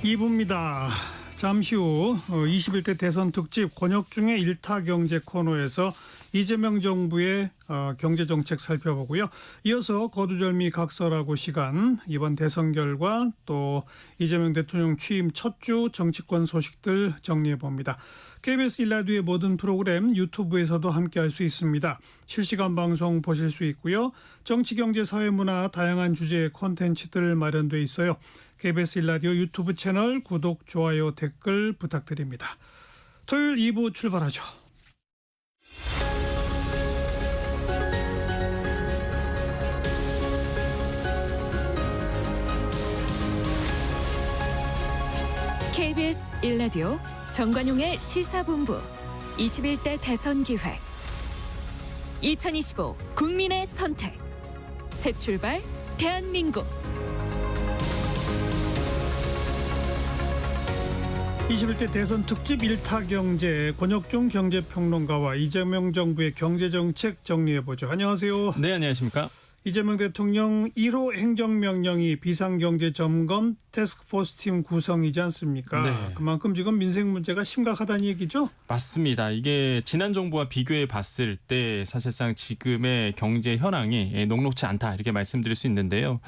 2부입니다. 잠시 후 21대 대선 특집 권역중의 일타경제 코너에서 이재명 정부의 경제정책 살펴보고요. 이어서 거두절미 각설하고 시간, 이번 대선 결과 또 이재명 대통령 취임 첫 주 정치권 소식들 정리해봅니다. KBS 1라디오의 모든 프로그램 유튜브에서도 함께할 수 있습니다. 실시간 방송 보실 수 있고요. 정치, 경제, 사회, 문화 다양한 주제의 콘텐츠들 마련돼 있어요. KBS 1라디오 유튜브 채널 구독, 좋아요, 댓글 부탁드립니다. 토요일 2부 출발하죠. KBS 1라디오 정관용의 시사본부 21대 대선 기획 2025 국민의 선택 새 출발 대한민국 21대 대선 특집 일타경제 권역중 경제평론가와 이재명 정부의 경제정책 정리해보죠. 안녕하세요. 네, 안녕하십니까. 이재명 대통령 1호 행정명령이 비상경제점검 태스크포스팀 구성이지 않습니까? 네. 그만큼 지금 민생 문제가 심각하다는 얘기죠? 맞습니다. 이게 지난 정부와 비교해 봤을 때 사실상 지금의 경제 현황이 녹록지 않다 이렇게 말씀드릴 수 있는데요.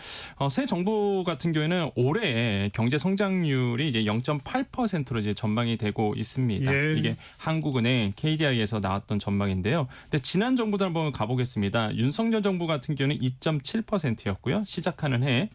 새 정부 같은 경우에는 올해 경제 성장률이 이제 0.8%로 이제 전망이 되고 있습니다. 예. 이게 한국은행 KDI에서 나왔던 전망인데요. 근데 지난 정부들 한번 가보겠습니다. 윤석열 정부 같은 경우는 2.7%였고요. 시작하는 해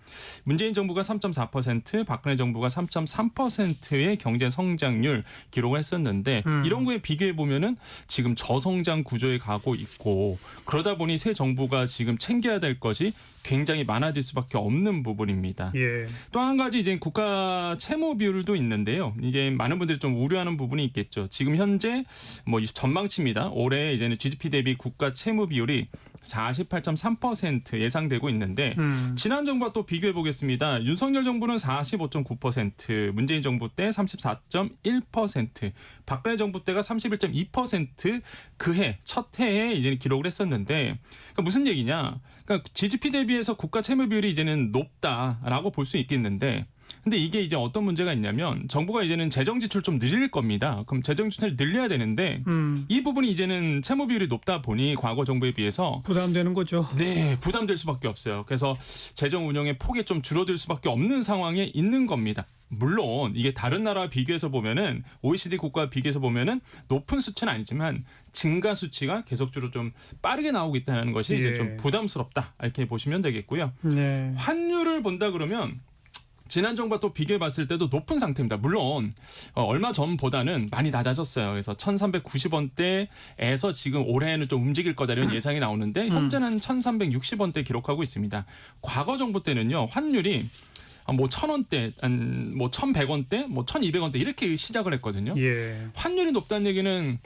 문재인 정부가 3.4%, 박근혜 정부가 3.3%의 경제 성장률 기록을 했었는데 이런 거에 비교해 보면은 지금 저성장 구조에 가고 있고 그러다 보니 새 정부가 지금 챙겨야 될 것이 굉장히 많아질 수밖에 없는 부분입니다. 예. 또 한 가지 이제 국가 채무 비율도 있는데요. 이게 많은 분들이 좀 우려하는 부분이 있겠죠. 지금 현재 뭐 전망치입니다. 올해 이제는 GDP 대비 국가 채무 비율이 48.3% 예상되고 있는데 지난 정부와 또 비교해 보겠습니다. 윤석열 정부는 45.9%, 문재인 정부 때 34.1%, 박근혜 정부 때가 31.2% 그해 첫 해에 이제 기록을 했었는데 그러니까 무슨 얘기냐? 그러니까 GDP 대비해서 국가 채무 비율이 이제는 높다라고 볼 수 있겠는데. 근데 이게 이제 어떤 문제가 있냐면 정부가 이제는 재정 지출 좀 늘릴 겁니다. 그럼 재정 지출을 늘려야 되는데 이 부분이 이제는 채무 비율이 높다 보니 과거 정부에 비해서 부담되는 거죠. 네, 부담될 수밖에 없어요. 그래서 재정 운영의 폭이 좀 줄어들 수밖에 없는 상황에 있는 겁니다. 물론 이게 다른 나라와 비교해서 보면은 OECD 국가와 비교해서 보면은 높은 수치는 아니지만 증가 수치가 계속적으로 좀 빠르게 나오고 있다는 것이 이제 좀 부담스럽다 이렇게 보시면 되겠고요. 네. 환율을 본다 그러면 지난 정부와 또 비교해 봤을 때도 높은 상태입니다. 물론 얼마 전보다는 많이 낮아졌어요. 그래서 1,390원대에서 지금 올해는 좀 움직일 거다 이런 예상이 나오는데 현재는 1,360원대 기록하고 있습니다. 과거 정부 때는요. 환율이 뭐 1,000원대, 뭐 1,100원대, 뭐 1,200원대 이렇게 시작을 했거든요. 예. 환율이 높다는 얘기는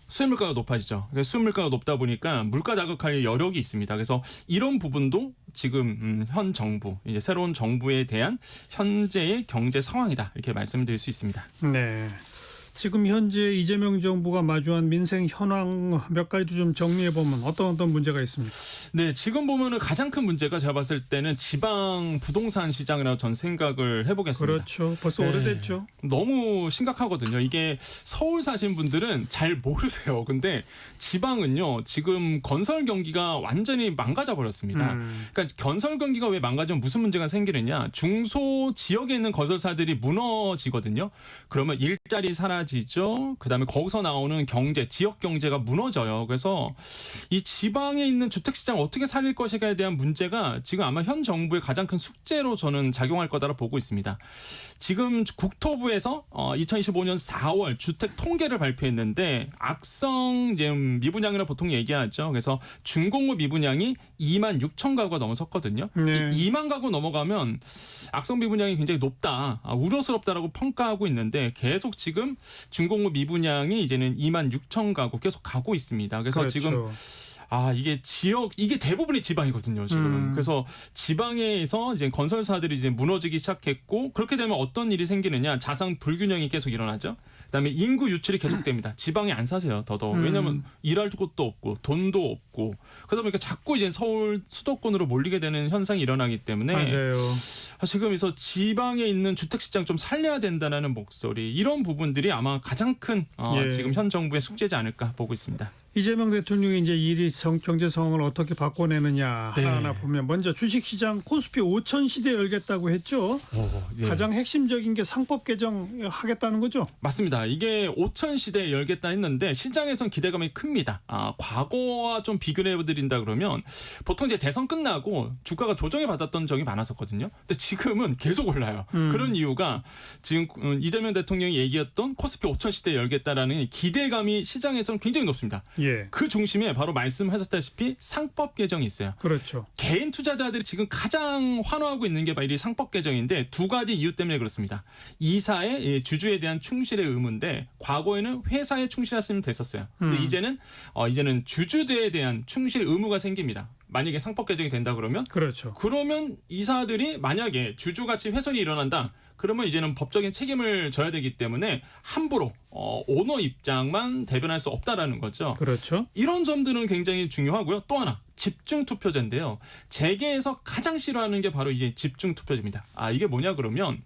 수입물가가 높아지죠. 수입물가가 높다 보니까 물가 자극할 여력이 있습니다. 그래서 이런 부분도 지금 현 정부, 이제 새로운 정부에 대한 현재의 경제 상황이다 이렇게 말씀드릴 수 있습니다. 네. 지금 현재 이재명 정부가 마주한 민생 현황 몇 가지 좀 정리해 보면 어떤 문제가 있습니까? 네, 지금 보면은 가장 큰 문제가 제가 봤을 때는 지방 부동산 시장이라고 전 생각을 해보겠습니다. 그렇죠. 벌써 오래됐죠. 너무 심각하거든요. 이게 서울 사신 분들은 잘 모르세요. 근데 지방은요, 지금 건설 경기가 완전히 망가져 버렸습니다. 그러니까 건설 경기가 왜 망가지면 무슨 문제가 생기느냐? 중소 지역에 있는 건설사들이 무너지거든요. 그러면 일자리 사라지죠. 그다음에 거기서 나오는 경제, 지역 경제가 무너져요. 그래서 이 지방에 있는 주택 시장 어떻게 살릴 것인가에 대한 문제가 지금 아마 현 정부의 가장 큰 숙제로 저는 작용할 거다라고 보고 있습니다. 지금 국토부에서 2025년 4월 주택 통계를 발표했는데 악성 미분양이라 보통 얘기하죠. 그래서 준공급 미분양이 2만 6천 가구가 넘어섰거든요. 네. 2만 가구 넘어가면 악성 미분양이 굉장히 높다, 우려스럽다라고 평가하고 있는데 계속 지금 준공급 미분양이 이제는 2만 6천 가구 계속 가고 있습니다. 그래서 그렇죠. 지금 이게 대부분이 지방이거든요, 지금. 그래서 지방에서 이제 건설사들이 이제 무너지기 시작했고, 그렇게 되면 어떤 일이 생기느냐, 자산 불균형이 계속 일어나죠. 그다음에 인구 유출이 계속됩니다. 지방에 안 사세요. 더더욱. 왜냐하면 일할 곳도 없고 돈도 없고 그러다 보니까 자꾸 이제 서울 수도권으로 몰리게 되는 현상이 일어나기 때문에 맞아요. 지금 그래서 지방에 있는 주택시장 좀 살려야 된다는 목소리 이런 부분들이 아마 가장 큰 예. 지금 현 정부의 숙제지 않을까 보고 있습니다. 이재명 대통령이 이제 경제 상황을 어떻게 바꿔내느냐 네. 하나 보면 먼저 주식시장 코스피 5천 시대 열겠다고 했죠. 예. 가장 핵심적인 게 상법 개정하겠다는 거죠. 맞습니다. 이게 5천 시대에 열겠다 했는데 시장에선 기대감이 큽니다. 과거와 좀 비교를 해드린다 그러면 보통 이제 대선 끝나고 주가가 조정을 받았던 적이 많았었거든요. 근데 지금은 계속 올라요. 그런 이유가 지금 이재명 대통령이 얘기했던 코스피 5천 시대에 열겠다라는 기대감이 시장에선 굉장히 높습니다. 예, 그 중심에 바로 말씀하셨다시피 상법 개정이 있어요. 그렇죠. 개인 투자자들이 지금 가장 환호하고 있는 게 바로 이 상법 개정인데 두 가지 이유 때문에 그렇습니다. 이사의 주주에 대한 충실의 의무인데 과거에는 회사에 충실했으면 됐었어요. 근데 이제는 주주들에 대한 충실 의무가 생깁니다. 만약에 상법 개정이 된다 그러면 그렇죠. 그러면 이사들이 만약에 주주 가치 훼손이 일어난다. 그러면 이제는 법적인 책임을 져야 되기 때문에 함부로 오너 입장만 대변할 수 없다라는 거죠. 그렇죠. 이런 점들은 굉장히 중요하고요. 또 하나 집중 투표제인데요. 재계에서 가장 싫어하는 게 바로 이게 집중 투표제입니다. 이게 뭐냐 그러면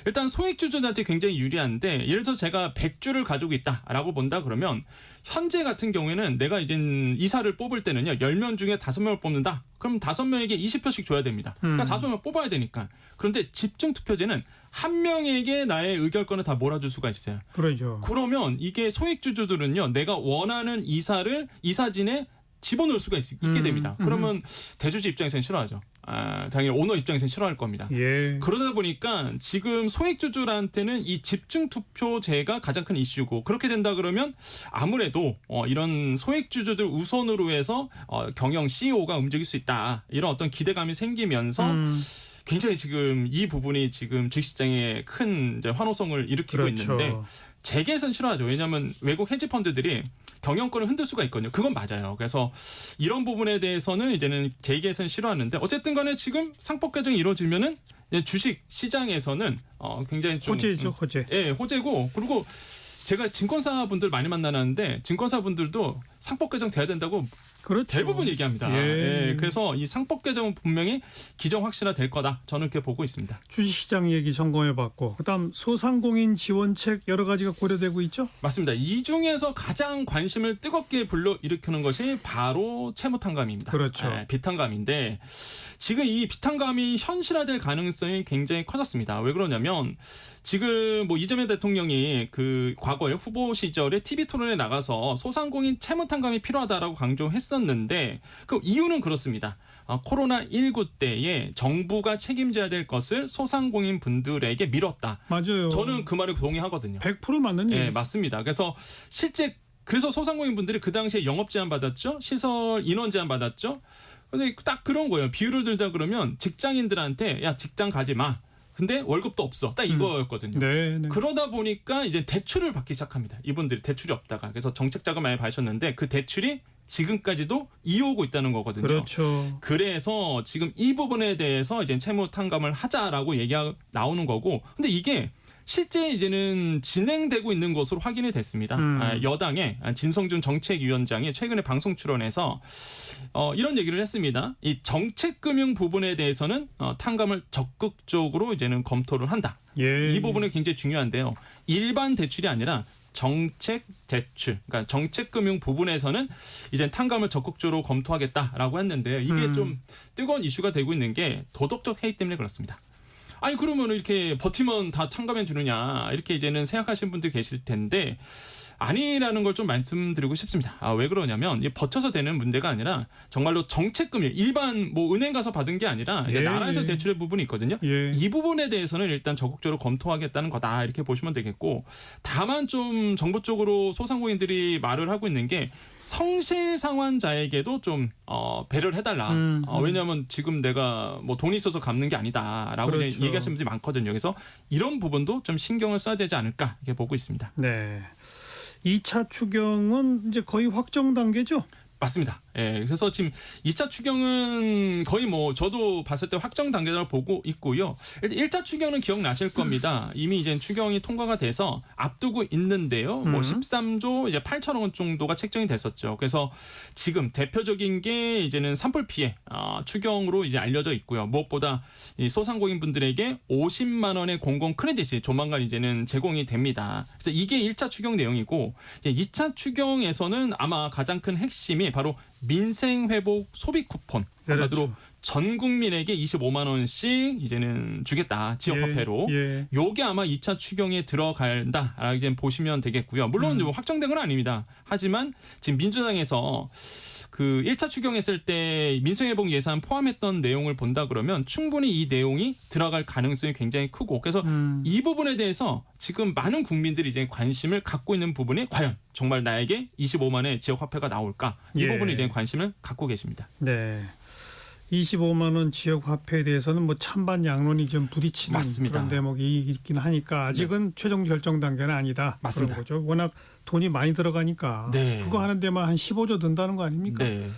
일단 소액 주주한테 굉장히 유리한데 예를 들어서 제가 100주를 가지고 있다라고 본다 그러면 현재 같은 경우에는 내가 이제 이사를 뽑을 때는요. 10명 중에 5명을 뽑는다. 그럼 5명에게 20표씩 줘야 됩니다. 그러니까 5명 뽑아야 되니까. 그런데 집중 투표제는 한 명에게 나의 의결권을 다 몰아줄 수가 있어요. 그러죠. 그러면 이게 소액 주주들은요. 내가 원하는 이사를 이사진에 집어넣을 수가 있게 됩니다. 그러면 대주주 입장에서는 싫어하죠. 당연히 오너 입장에서는 싫어할 겁니다. 예. 그러다 보니까 지금 소액주주한테는 이 집중투표제가 가장 큰 이슈고 그렇게 된다 그러면 아무래도 이런 소액주주들 우선으로 해서 경영 CEO가 움직일 수 있다. 이런 어떤 기대감이 생기면서 굉장히 지금 이 부분이 지금 주식시장에 큰 이제 환호성을 일으키고 그렇죠. 있는데 재계에서는 싫어하죠. 왜냐하면 외국 헤지펀드들이 경영권을 흔들 수가 있거든요. 그건 맞아요. 그래서 이런 부분에 대해서는 이제는 재계에서는 싫어하는데 어쨌든 간에 지금 상법 개정이 이루어지면은 주식 시장에서는 굉장히 좀 호재죠, 호재. 예, 호재고 그리고 제가 증권사 분들 많이 만나는데 증권사 분들도 상법 개정 돼야 된다고 그렇죠. 대부분 얘기합니다. 예. 예, 그래서 이 상법 개정은 분명히 기정 확실화될 거다. 저는 그렇게 보고 있습니다. 주식시장 얘기 점검해봤고 그다음 소상공인 지원책 여러 가지가 고려되고 있죠. 맞습니다. 이 중에서 가장 관심을 뜨겁게 불러일으키는 것이 바로 채무탕감입니다. 그렇죠. 예, 비탕감인데 지금 이 비탕감이 현실화될 가능성이 굉장히 커졌습니다. 왜 그러냐면 지금 뭐 이재명 대통령이 그 과거에 후보 시절에 TV 토론에 나가서 소상공인 채무탕감이 필요하다라고 강조했었는데 그 이유는 그렇습니다. 코로나19 때에 정부가 책임져야 될 것을 소상공인 분들에게 미뤘다. 맞아요. 저는 그 말에 동의하거든요. 100% 맞는 예, 얘기. 맞습니다. 그래서 실제 그래서 소상공인 분들이 그 당시에 영업 제한 받았죠. 시설 인원 제한 받았죠. 근데 딱 그런 거예요. 비유를 들자 그러면 직장인들한테 야 직장 가지 마. 근데 월급도 없어. 딱 이거였거든요. 네, 네. 그러다 보니까 이제 대출을 받기 시작합니다. 이분들이 대출이 없다가. 그래서 정책 자금 많이 받으셨는데 그 대출이 지금까지도 이어오고 있다는 거거든요. 그렇죠. 그래서 지금 이 부분에 대해서 이제 채무 탕감을 하자라고 얘기가 나오는 거고. 근데 이게 실제 이제는 진행되고 있는 것으로 확인이 됐습니다. 여당의 진성준 정책위원장이 최근에 방송 출연해서 이런 얘기를 했습니다. 이 정책금융 부분에 대해서는 탕감을 적극적으로 이제는 검토를 한다. 예. 이 부분이 굉장히 중요한데요. 일반 대출이 아니라 정책 대출, 그러니까 정책금융 부분에서는 이제 탕감을 적극적으로 검토하겠다라고 했는데요. 이게 좀 뜨거운 이슈가 되고 있는 게 도덕적 해이 때문에 그렇습니다. 아니 그러면 이렇게 버티면 다 탕감해 주느냐 이렇게 이제는 생각하시는 분들 계실 텐데 아니라는 걸 좀 말씀드리고 싶습니다. 왜 그러냐면 이게 버텨서 되는 문제가 아니라 정말로 정책금융 일반 뭐 은행 가서 받은 게 아니라 예, 나라에서 예. 대출의 부분이 있거든요. 예. 이 부분에 대해서는 일단 적극적으로 검토하겠다는 거다 이렇게 보시면 되겠고 다만 좀 정부 쪽으로 소상공인들이 말을 하고 있는 게 성실상환자에게도 좀 배려를 해달라. 왜냐하면 지금 내가 뭐 돈이 있어서 갚는 게 아니다라고 그렇죠. 이제 얘기하시는 분들이 많거든요. 그래서 이런 부분도 좀 신경을 써야 되지 않을까 이렇게 보고 있습니다. 네. 2차 추경은 이제 거의 확정 단계죠. 맞습니다. 예, 그래서 지금 2차 추경은 거의 뭐 저도 봤을 때 확정 단계라고 보고 있고요. 일단 1차 추경은 기억나실 겁니다. 이미 이제 추경이 통과가 돼서 앞두고 있는데요. 뭐 13조 이제 8천억 원 정도가 책정이 됐었죠. 그래서 지금 대표적인 게 이제는 산불 피해 추경으로 이제 알려져 있고요. 무엇보다 이 소상공인 분들에게 50만 원의 공공 크레딧이 조만간 이제는 제공이 됩니다. 그래서 이게 1차 추경 내용이고 이제 2차 추경에서는 아마 가장 큰 핵심이 바로 민생회복 소비 쿠폰. 한마디로 그렇죠. 전 국민에게 25만 원씩 이제는 주겠다. 지역화폐로. 예. 요게 아마 2차 추경에 들어간다. 이제 보시면 되겠고요. 물론 뭐 확정된 건 아닙니다. 하지만 지금 민주당에서 그 1차 추경했을 때 민생회복 예산 포함했던 내용을 본다 그러면 충분히 이 내용이 들어갈 가능성이 굉장히 크고 그래서 이 부분에 대해서 지금 많은 국민들이 이제 관심을 갖고 있는 부분이 과연 정말 나에게 25만의 지역화폐가 나올까? 이 예. 부분에 이제 관심을 갖고 계십니다. 네. 25만 원 지역 화폐에 대해서는 뭐 찬반 양론이 좀 부딪히는 맞습니다. 그런 대목이 있긴 하니까 아직은 최종 결정 단계는 아니다. 맞습니다. 그런 거죠. 워낙 돈이 많이 들어가니까 네. 그거 하는 데만 한 15조 든다는 거 아닙니까? 네.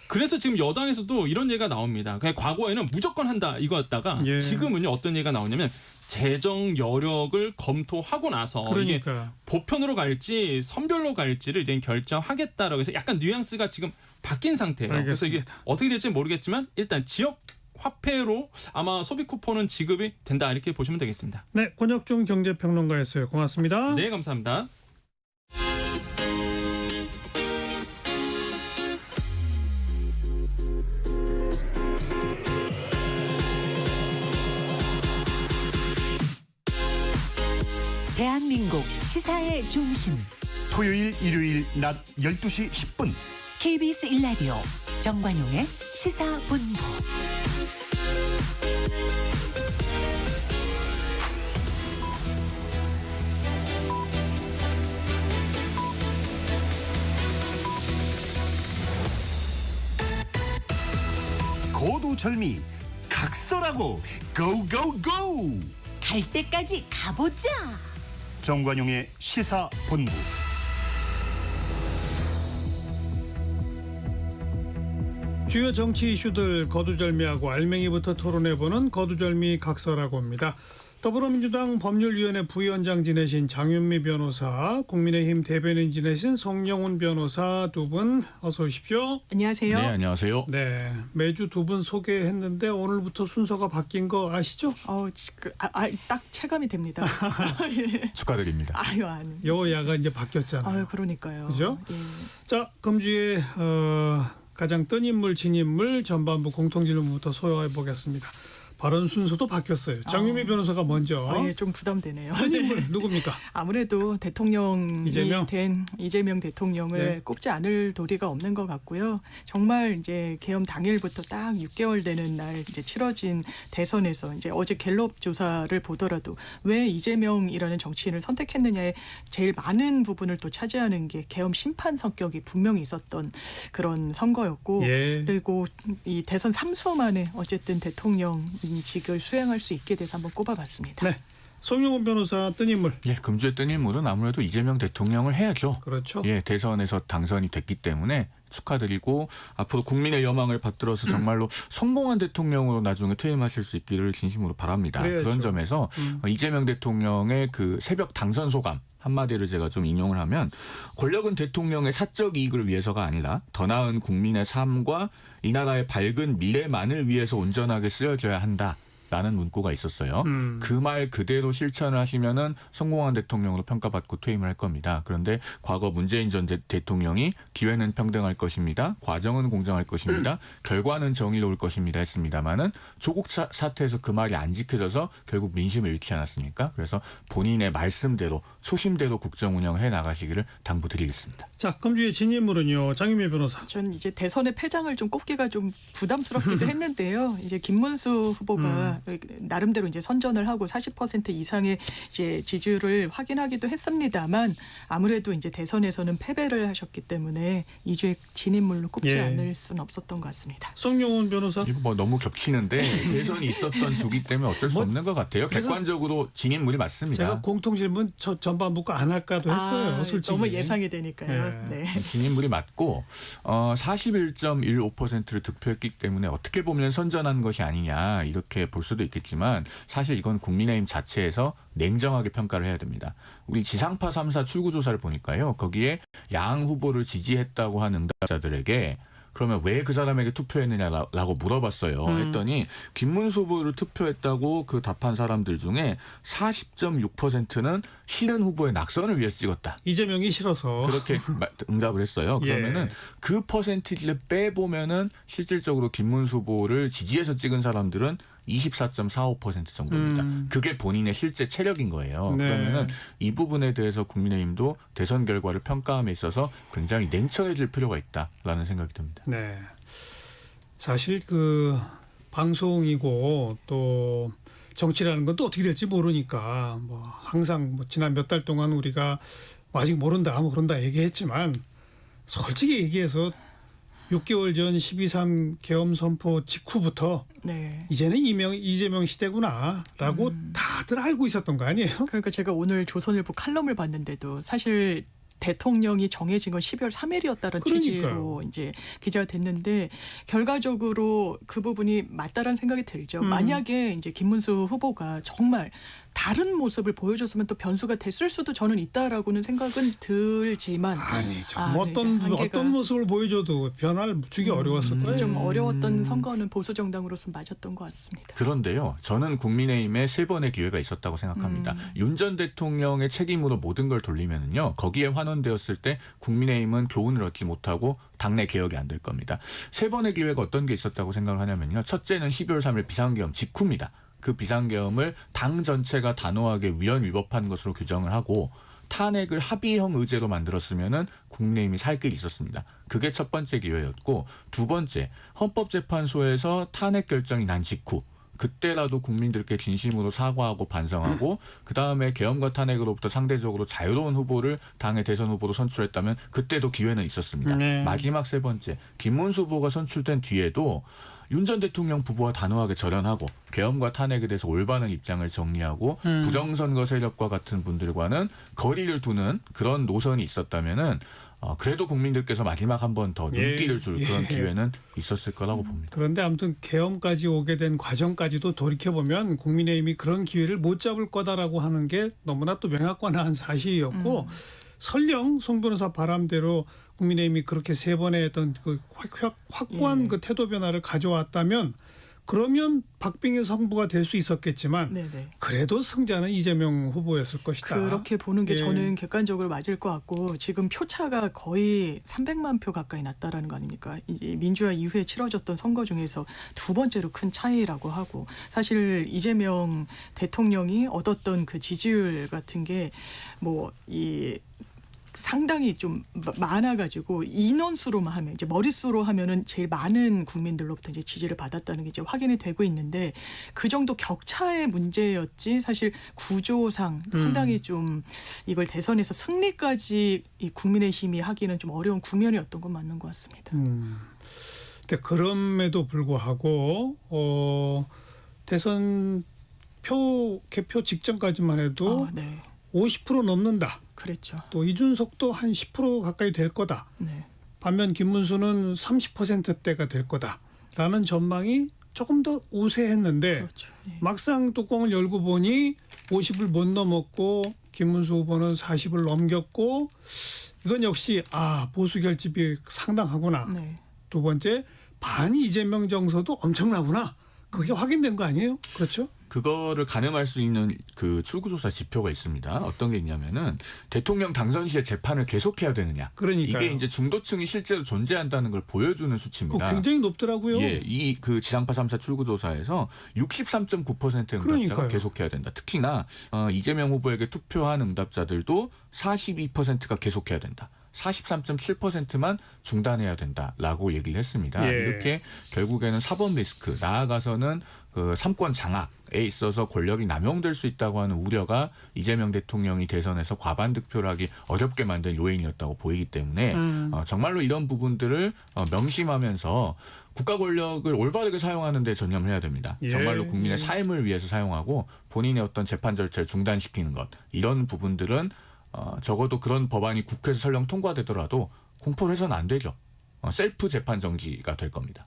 그래서 지금 여당에서도 이런 얘기가 나옵니다. 그냥 과거에는 무조건 한다 이거였다가 예. 지금은요 어떤 얘기가 나오냐면 재정 여력을 검토하고 나서 이게 그러니까 보편으로 갈지 선별로 갈지를 이제 결정하겠다라고 해서 약간 뉘앙스가 지금 바뀐 상태예요. 그래서 이게 알겠습니다. 어떻게 될지 모르겠지만 일단 지역 화폐로 아마 소비 쿠폰은 지급이 된다 이렇게 보시면 되겠습니다. 네, 권혁중 경제평론가였어요. 고맙습니다. 네, 감사합니다. 대한민국 시사의 중심 토요일 일요일 낮 12시 10분 KBS 1라디오 정관용의 시사본부. 고두절미 각설하고 고고고 갈 때까지 가보자. 정관용의 시사본부. 주요 정치 이슈들 거두절미하고 알맹이부터 토론해보는 거두절미 각설하고입니다. 더불어민주당 법률위원회 부위원장 지내신 장윤미 변호사, 국민의힘 대변인 지내신 송영훈 변호사 두 분 어서 오십시오. 안녕하세요. 네, 안녕하세요. 네, 매주 두 분 소개했는데 오늘부터 순서가 바뀐 거 아시죠? 딱 체감이 됩니다. 예. 축하드립니다. 아유, 아니. 여야가 이제 바뀌었잖아요. 아유, 그러니까요. 그죠? 예. 자, 금주에 가장 뜬 인물, 진인물 전반부 공통질문부터 소화해 보겠습니다. 발언 순서도 바뀌었어요. 장윤미 변호사가 먼저. 예, 좀 부담되네요. 뜬 인물 누굽니까? 아무래도 대통령이 이재명? 된 이재명 대통령을 네. 꼽지 않을 도리가 없는 것 같고요. 정말 이제 개엄 당일부터 딱 6개월 되는 날 이제 치러진 대선에서 이제 어제 갤럽 조사를 보더라도 왜 이재명이라는 정치인을 선택했느냐에 제일 많은 부분을 또 차지하는 게 개엄 심판 성격이 분명히 있었던 그런 선거였고 예. 그리고 이 대선 3수 만에 어쨌든 대통령 직을 수행할 수 있게 돼서 한번 꼽아봤습니다. 네. 송영훈 변호사 뜬 인물. 예, 금주에 뜬 인물은 아무래도 이재명 대통령을 해야죠. 그렇죠. 예, 대선에서 당선이 됐기 때문에 축하드리고 앞으로 국민의 여망을 받들어서 정말로 성공한 대통령으로 나중에 퇴임하실 수 있기를 진심으로 바랍니다. 그래야죠. 그런 점에서 이재명 대통령의 그 새벽 당선 소감 한마디를 제가 좀 인용을 하면 권력은 대통령의 사적 이익을 위해서가 아니라 더 나은 국민의 삶과 이 나라의 밝은 미래만을 위해서 온전하게 쓰여져야 한다. 라는 문구가 있었어요. 그 말 그대로 실천을 하시면은 성공한 대통령으로 평가받고 퇴임을 할 겁니다. 그런데 과거 문재인 전 대통령이 기회는 평등할 것입니다. 과정은 공정할 것입니다. 결과는 정의로울 것입니다 했습니다마는 조국 사태에서 그 말이 안 지켜져서 결국 민심을 잃지 않았습니까? 그래서 본인의 말씀대로 초심대로 국정 운영을 해 나가시기를 당부드리겠습니다. 자, 금주의 진인물은요. 장윤미 변호사. 전 이제 대선의 패장을 좀 꼽기가 좀 부담스럽기도 했는데요. 이제 김문수 후보가 나름대로 이제 선전을 하고 40% 이상의 이제 지지율을 확인하기도 했습니다만 아무래도 이제 대선에서는 패배를 하셨기 때문에 2주의 진입물로 꼽지 예. 않을 수는 없었던 것 같습니다. 송영훈 변호사. 이거 뭐 너무 겹치는데 대선이 있었던 주기 때문에 어쩔 수 없는 것 같아요. 그래서 객관적으로 진입물이 맞습니다. 제가 공통질문 전반 묻고 안 할까도 했어요. 솔직히. 너무 예상이 되니까요. 예. 네. 진입물이 맞고 41.15%를 득표했기 때문에 어떻게 보면 선전한 것이 아니냐 이렇게 볼 수도 있겠지만 사실 이건 국민의힘 자체에서 냉정하게 평가를 해야 됩니다. 우리 지상파 3사 출구조사를 보니까요. 거기에 양 후보를 지지했다고 하는 응답자들에게 그러면 왜 그 사람에게 투표했느냐라고 물어봤어요. 했더니 김문수 후보를 투표했다고 그 답한 사람들 중에 40.6%는 싫은 후보의 낙선을 위해서 찍었다. 이재명이 싫어서. 그렇게 응답을 했어요. 그러면은 예. 그 퍼센티지를 빼보면은 실질적으로 김문수 후보를 지지해서 찍은 사람들은 24.45% 정도입니다. 그게 본인의 실제 체력인 거예요. 네. 그러면은 이 부분에 대해서 국민의힘도 대선 결과를 평가함에 있어서 굉장히 냉철해질 필요가 있다라는 생각이 듭니다. 네. 사실 그 방송이고 또 정치라는 건 또 어떻게 될지 모르니까 뭐 항상 뭐 지난 몇 달 동안 우리가 아직 모른다 뭐 그런다 얘기했지만 솔직히 얘기해서 6개월 전 12.3 계엄 선포 직후부터 네. 이제는 이재명 시대구나라고 다들 알고 있었던 거 아니에요? 그러니까 제가 오늘 조선일보 칼럼을 봤는데도 사실 대통령이 정해진 건 12월 3일이었다는 그러니까요. 취지로 이제 기자가 됐는데 결과적으로 그 부분이 맞다라는 생각이 들죠. 만약에 이제 김문수 후보가 정말 다른 모습을 보여줬으면 또 변수가 됐을 수도 저는 있다라고는 생각은 들지만 아니죠. 아, 뭐 네, 어떤 이제 한계가- 어떤 모습을 보여줘도 변화를 주기 어려웠을 거예요. 좀 어려웠던 선거는 보수 정당으로서 맞았던 것 같습니다. 그런데요, 저는 국민의힘에 3번의 기회가 있었다고 생각합니다. 윤 전 대통령의 책임으로 모든 걸 돌리면은요, 거기에 환원되었을 때 국민의힘은 교훈을 얻지 못하고 당내 개혁이 안 될 겁니다. 3번의 기회가 어떤 게 있었다고 생각을 하냐면요, 첫째는 12월 3일 비상계엄 직후입니다. 그 비상계엄을 당 전체가 단호하게 위헌 위법한 것으로 규정을 하고 탄핵을 합의형 의제로 만들었으면은 국민의힘이 살 길이 있었습니다. 그게 첫 번째 기회였고, 두 번째, 헌법재판소에서 탄핵 결정이 난 직후 그때라도 국민들께 진심으로 사과하고 반성하고 그다음에 계엄과 탄핵으로부터 상대적으로 자유로운 후보를 당의 대선 후보로 선출했다면 그때도 기회는 있었습니다. 네. 마지막 세 번째, 김문수 후보가 선출된 뒤에도 윤 전 대통령 부부와 단호하게 절연하고 계엄과 탄핵에 대해서 올바른 입장을 정리하고 부정선거 세력과 같은 분들과는 거리를 두는 그런 노선이 있었다면은 그래도 국민들께서 마지막 한 번 더 눈길을 줄 그런 기회는 있었을 거라고 봅니다. 그런데 아무튼 계엄까지 오게 된 과정까지도 돌이켜보면 국민의힘이 그런 기회를 못 잡을 거다라고 하는 게 너무나 또 명확한 사실이었고 설령 송 변호사 바람대로 국민의힘이 그렇게 3번의 어떤 그 확고한 그 태도 변화를 가져왔다면 그러면 박빙의 승부가 될 수 있었겠지만 네네. 그래도 승자는 이재명 후보였을 것이다. 그렇게 보는 게 예. 저는 객관적으로 맞을 것 같고 지금 표차가 거의 300만 표 가까이 났다라는 거 아닙니까? 이 민주화 이후에 치러졌던 선거 중에서 두 번째로 큰 차이라고 하고 사실 이재명 대통령이 얻었던 그 지지율 같은 게 뭐 이 상당히 좀 많아가지고 인원수로만 하면 이제 머릿수로 하면은 제일 많은 국민들로부터 이제 지지를 받았다는 게 이제 확인이 되고 있는데 그 정도 격차의 문제였지 사실 구조상 상당히 좀 이걸 대선에서 승리까지 이 국민의힘이 하기는 좀 어려운 국면이었던 건 맞는 것 같습니다. 근데 그럼에도 불구하고 대선 개표 직전까지만 해도 네, 50% 넘는다. 그랬죠. 또 이준석도 한 10% 가까이 될 거다. 네. 반면 김문수는 30%대가 될 거다라는 전망이 조금 더 우세했는데 그렇죠. 예. 막상 뚜껑을 열고 보니 50을 못 넘었고 김문수 후보는 40을 넘겼고 이건 역시 보수 결집이 상당하구나. 네. 두 번째 반 이재명 정서도 엄청나구나. 그게 확인된 거 아니에요? 그렇죠? 그거를 가늠할 수 있는 그 출구조사 지표가 있습니다. 어떤 게 있냐면은 대통령 당선 시에 재판을 계속해야 되느냐. 그러니까요. 이게 이제 중도층이 실제로 존재한다는 걸 보여주는 수치입니다. 굉장히 높더라고요. 예, 이 그 지상파 3사 출구조사에서 63.9%의 응답자가 그러니까요. 계속해야 된다. 특히나 이재명 후보에게 투표한 응답자들도 42%가 계속해야 된다. 43.7%만 중단해야 된다라고 얘기를 했습니다. 예. 이렇게 결국에는 사법 리스크, 나아가서는 그 삼권 장악에 있어서 권력이 남용될 수 있다고 하는 우려가 이재명 대통령이 대선에서 과반 득표를 하기 어렵게 만든 요인이었다고 보이기 때문에 정말로 이런 부분들을 명심하면서 국가 권력을 올바르게 사용하는 데 전념을 해야 됩니다. 예. 정말로 국민의 삶을 위해서 사용하고 본인의 어떤 재판 절차를 중단시키는 것 이런 부분들은 적어도 그런 법안이 국회에서 설령 통과되더라도 공포를 해서는 안 되죠. 셀프 재판 정지가 될 겁니다.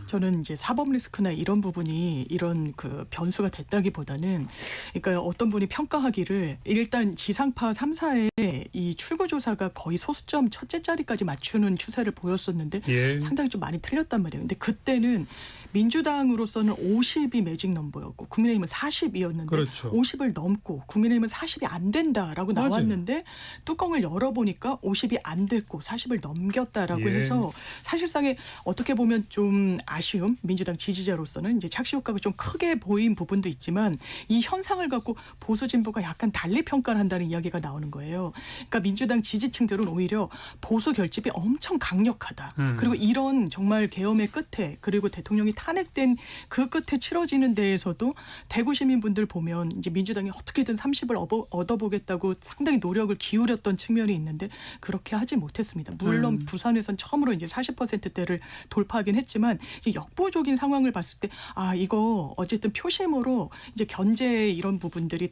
저는 이제 사법 리스크나 이런 부분이 이런 그 변수가 됐다기보다는 그러니까 어떤 분이 평가하기를 일단 지상파 3사의 이 출구 조사가 거의 소수점 첫째 자리까지 맞추는 추세를 보였었는데 예. 상당히 좀 많이 틀렸단 말이에요. 근데 그때는 민주당으로서는 50이 매직 넘버였고 국민의힘은 40이었는데 그렇죠. 50을 넘고 국민의힘은 40이 안 된다라고 맞아요. 나왔는데 뚜껑을 열어보니까 50이 안 됐고 40을 넘겼다라고 예. 해서 사실상에 어떻게 보면 좀 아쉬움 민주당 지지자로서는 이제 착시 효과가 좀 크게 보인 부분도 있지만 이 현상을 갖고 보수 진보가 약간 달리 평가를 한다는 이야기가 나오는 거예요. 그러니까 민주당 지지층들은 오히려 보수 결집이 엄청 강력하다. 그리고 이런 정말 계엄의 끝에 그리고 대통령이 탄핵된 그 끝에 치러지는 데에서도 대구 시민분들 보면 이제 민주당이 어떻게든 30을 얻어보겠다고 상당히 노력을 기울였던 측면이 있는데 그렇게 하지 못했습니다. 물론 부산에선 처음으로 이제 40%대를 돌파하긴 했지만 이제 역부족인 상황을 봤을 때 이거 어쨌든 표심으로 이제 견제 이런 부분들이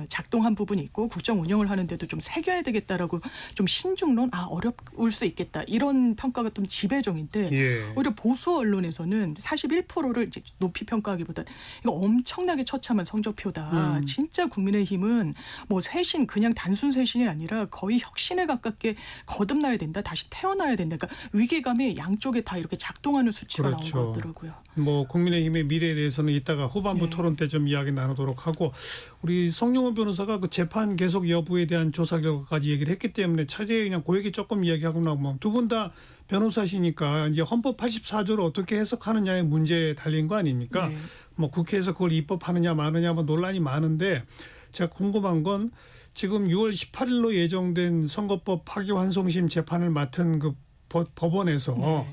작동한 부분이 있고 국정 운영을 하는데도 좀 새겨야 되겠다라고 좀 신중론 어려울 수 있겠다 이런 평가가 좀 지배적인데 예. 오히려 보수 언론에서는 41%를 이제 높이 평가하기보다 이거 엄청나게 처참한 성적표다. 진짜 국민의힘은 뭐 쇄신 그냥 단순 쇄신이 아니라 거의 혁신에 가깝게 거듭나야 된다. 다시 태어나야 된다. 그러니까 위기감이 양쪽에 다 이렇게 작동하는 수치가 그렇죠. 나온 것 같더라고요. 뭐 국민의힘의 미래에 대해서는 이따가 후반부 토론 때 좀 이야기 나누도록 하고 우리 성룡원 변호사가 그 재판 계속 여부에 대한 조사 결과까지 얘기를 했기 때문에 차제에 그냥 그 얘기 조금 이야기하고 나면 두 분 다 변호사시니까 이제 헌법 84조를 어떻게 해석하느냐의 문제에 달린 거 아닙니까? 네. 뭐 국회에서 그걸 입법하느냐 마느냐 뭐 논란이 많은데 제가 궁금한 건 지금 6월 18일로 예정된 선거법 파기환송심 재판을 맡은 그 법원에서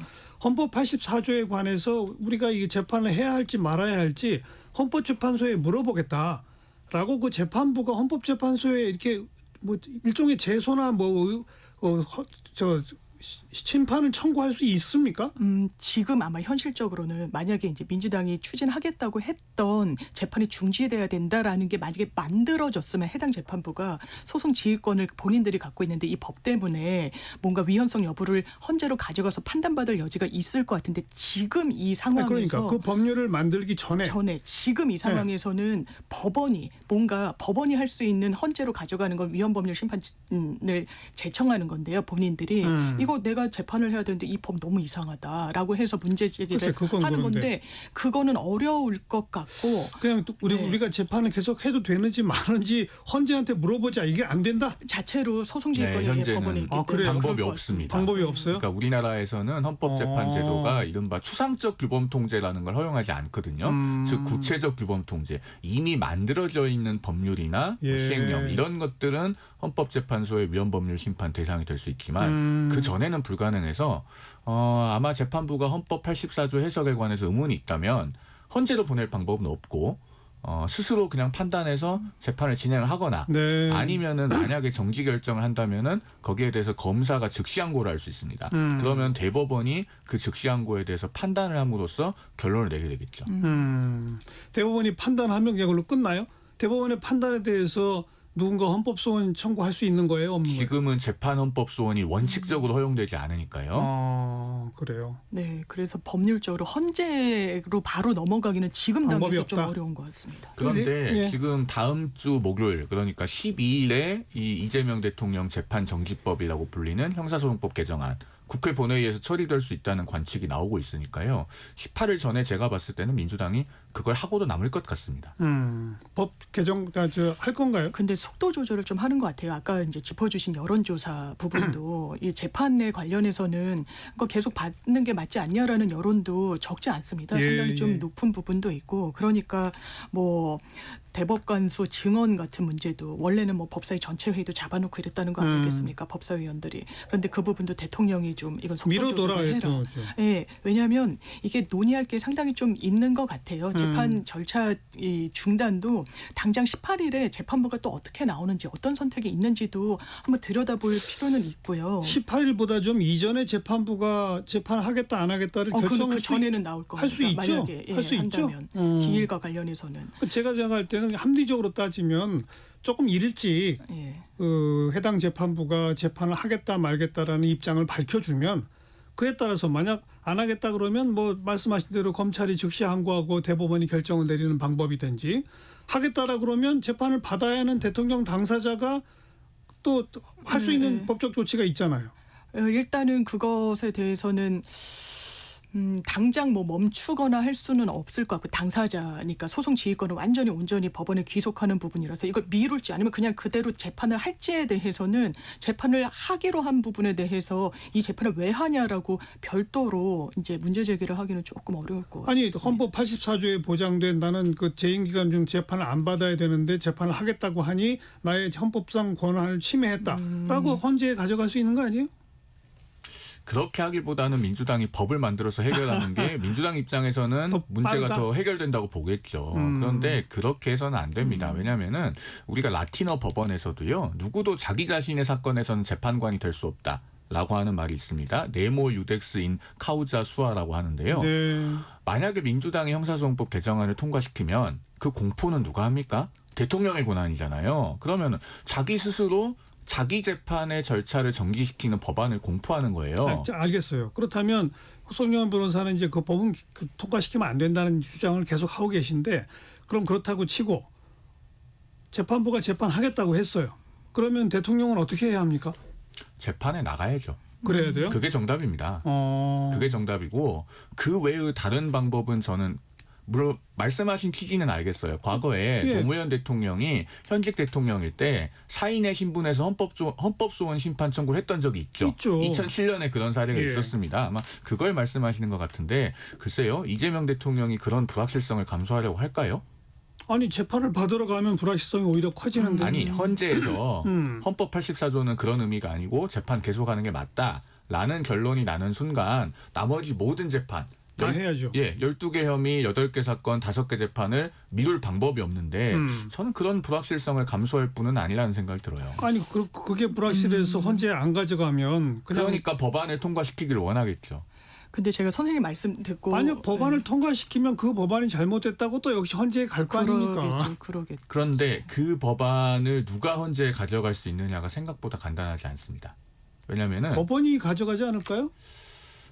헌법 84조에 관해서 우리가 이 재판을 해야 할지 말아야 할지 헌법재판소에 물어보겠다라고 그 재판부가 헌법재판소에 이렇게 뭐 일종의 제소나 심판을 청구할 수 있습니까? 지금 아마 현실적으로는 만약에 이제 민주당이 추진하겠다고 했던 재판이 중지돼야 된다라는 게 만약에 만들어졌으면 해당 재판부가 소송 지휘권을 본인들이 갖고 있는데 이 법 때문에 뭔가 위헌성 여부를 헌재로 가져가서 판단받을 여지가 있을 것 같은데 지금 이 상황에서 그러니까 그 법률을 만들기 전에 지금 이 상황에서는 법원이 할 수 있는 헌재로 가져가는 건 위헌법률 심판을 제청하는 건데요. 본인들이 이거 내가 재판을 해야 되는데 이 법 너무 이상하다라고 해서 문제 제기를 하는 건데 그거는 어려울 것 같고 그냥 우리가 재판을 계속 해도 되는지 마는지 헌재한테 물어보자 이게 안 된다? 자체로 소송 지휘권이 현재는 법원에 있기 때문에 그래요? 방법이 그럴 것 없습니다. 방법이 없어요? 그러니까 우리나라에서는 헌법재판제도가 이른바 추상적 규범통제라는 걸 허용하지 않거든요. 즉 구체적 규범통제, 이미 만들어져 있는 법률이나 예. 시행령 이런 것들은 헌법재판소의 위헌법률 심판 대상이 될 수 있지만 그 전에는 불가능해서 아마 재판부가 헌법 84조 해석에 관해서 의문이 있다면 헌재로 보낼 방법은 없고 스스로 그냥 판단해서 재판을 진행을 하거나 네. 아니면은 만약에 정지 결정을 한다면은 거기에 대해서 검사가 즉시항고를 할 수 있습니다. 그러면 대법원이 그 즉시항고에 대해서 판단을 함으로써 결론을 내게 되겠죠. 대법원이 판단하면 그걸로 끝나요? 대법원의 판단에 대해서 누군가 헌법소원 청구할 수 있는 거예요? 없는 거예요? 지금은 재판헌법소원이 원칙적으로 허용되지 않으니까요. 그래요. 네, 그래서 법률적으로 헌재로 바로 넘어가기는 지금 방법이 단계에서 좀 없다. 어려운 것 같습니다. 그런데 예. 지금 다음 주 목요일 그러니까 12일에 이 이재명 대통령 재판 정지법이라고 불리는 형사소송법 개정안 국회 본회의에서 처리될 수 있다는 관측이 나오고 있으니까요. 18일 전에 제가 봤을 때는 민주당이 그걸 하고도 남을 것 같습니다. 법 개정 할 건가요? 근데 속도 조절을 좀 하는 것 같아요. 아까 이제 짚어주신 여론조사 부분도 이 재판에 관련해서는 그거 계속 받는 게 맞지 않냐라는 여론도 적지 않습니다. 예, 상당히 좀 예. 높은 부분도 있고 그러니까 뭐 대법관수 증언 같은 문제도 원래는 뭐 법사위 전체 회의도 잡아놓고 이랬다는 거 아니겠습니까? 법사위원들이. 그런데 그 부분도 대통령이 좀 이건 속도 조절을 해라. 예, 왜냐하면 이게 논의할 게 상당히 좀 있는 것 같아요. 재판 절차 이 중단도 당장 18일에 재판부가 또 어떻게 나오는지 어떤 선택이 있는지도 한번 들여다볼 필요는 있고요. 18일보다 좀 이전에 재판부가 재판하겠다 안 하겠다를 결정할 그 전에는 나올 겁니다. 할 수 있죠. 만약에 할 수 있죠. 한다면 기일과 관련해서는 제가 생각할 때는 합리적으로 따지면 조금 일찍 예. 해당 재판부가 재판을 하겠다 말겠다라는 입장을 밝혀주면 그에 따라서 만약 안 하겠다 그러면 뭐 말씀하신 대로 검찰이 즉시 항고하고 대법원이 결정을 내리는 방법이든지 하겠다라 그러면 재판을 받아야 하는 대통령 당사자가 또 할 수 있는 법적 조치가 있잖아요. 일단은 그것에 대해서는 당장 뭐 멈추거나 할 수는 없을 것 같고 당사자니까 소송 지휘권을 완전히 온전히 법원에 귀속하는 부분이라서 이걸 미룰지 아니면 그냥 그대로 재판을 할지에 대해서는 재판을 하기로 한 부분에 대해서 이 재판을 왜 하냐라고 별도로 이제 문제 제기를 하기는 조금 어려울 것 같습니다. 아니 헌법 84조에 보장된 나는 그 재임 기간 중 재판을 안 받아야 되는데 재판을 하겠다고 하니 나의 헌법상 권한을 침해했다라고 헌재에 가져갈 수 있는 거 아니에요? 그렇게 하기보다는 민주당이 법을 만들어서 해결하는 게 민주당 입장에서는 더 문제가 빠르다? 더 해결된다고 보겠죠. 그런데 그렇게 해서는 안 됩니다. 왜냐하면은 우리가 라틴어 법원에서도요. 누구도 자기 자신의 사건에서는 재판관이 될 수 없다. 라고 하는 말이 있습니다. 네모 유덱스 인 카우자 수아라고 하는데요. 네. 만약에 민주당이 형사소송법 개정안을 통과시키면 그 공포는 누가 합니까? 대통령의 권한이잖아요. 그러면 자기 스스로 자기 재판의 절차를 정지시키는 법안을 공포하는 거예요. 알겠어요. 그렇다면 송영원 변호사는 이제 그 법은 통과시키면 안 된다는 주장을 계속 하고 계신데 그럼 그렇다고 치고 재판부가 재판하겠다고 했어요. 그러면 대통령은 어떻게 해야 합니까? 재판에 나가야죠. 그래야 돼요? 그게 정답입니다. 그게 정답이고 그 외의 다른 방법은 저는 물론 말씀하신 취지는 알겠어요. 과거에 예. 노무현 대통령이 현직 대통령일 때 사인의 신분에서 헌법소원 심판 청구를 했던 적이 있죠. 2007년에 그런 사례가 예. 있었습니다. 아마 그걸 말씀하시는 것 같은데 글쎄요. 이재명 대통령이 그런 불확실성을 감수하려고 할까요? 아니 재판을 받으러 가면 불확실성이 오히려 커지는데. 아니 헌재에서 헌법 84조는 그런 의미가 아니고 재판 계속하는 게 맞다라는 결론이 나는 순간 나머지 모든 재판 다 해야죠. 예, 12개 혐의, 8개 사건, 5개 재판을 미룰 방법이 없는데 저는 그런 불확실성을 감수할 뿐은 아니라는 생각이 들어요. 아니 그게 불확실해서 헌재에 안 가져가면 그냥 그러니까 법안을 통과시키기를 원하겠죠. 근데 제가 선생님 말씀 듣고 만약 법안을 통과시키면 그 법안이 잘못됐다고 또 역시 헌재에 갈 거 아닙니까? 그러겠죠. 그런데 그 법안을 누가 헌재에 가져갈 수 있느냐가 생각보다 간단하지 않습니다. 왜냐하면은 법원이 가져가지 않을까요?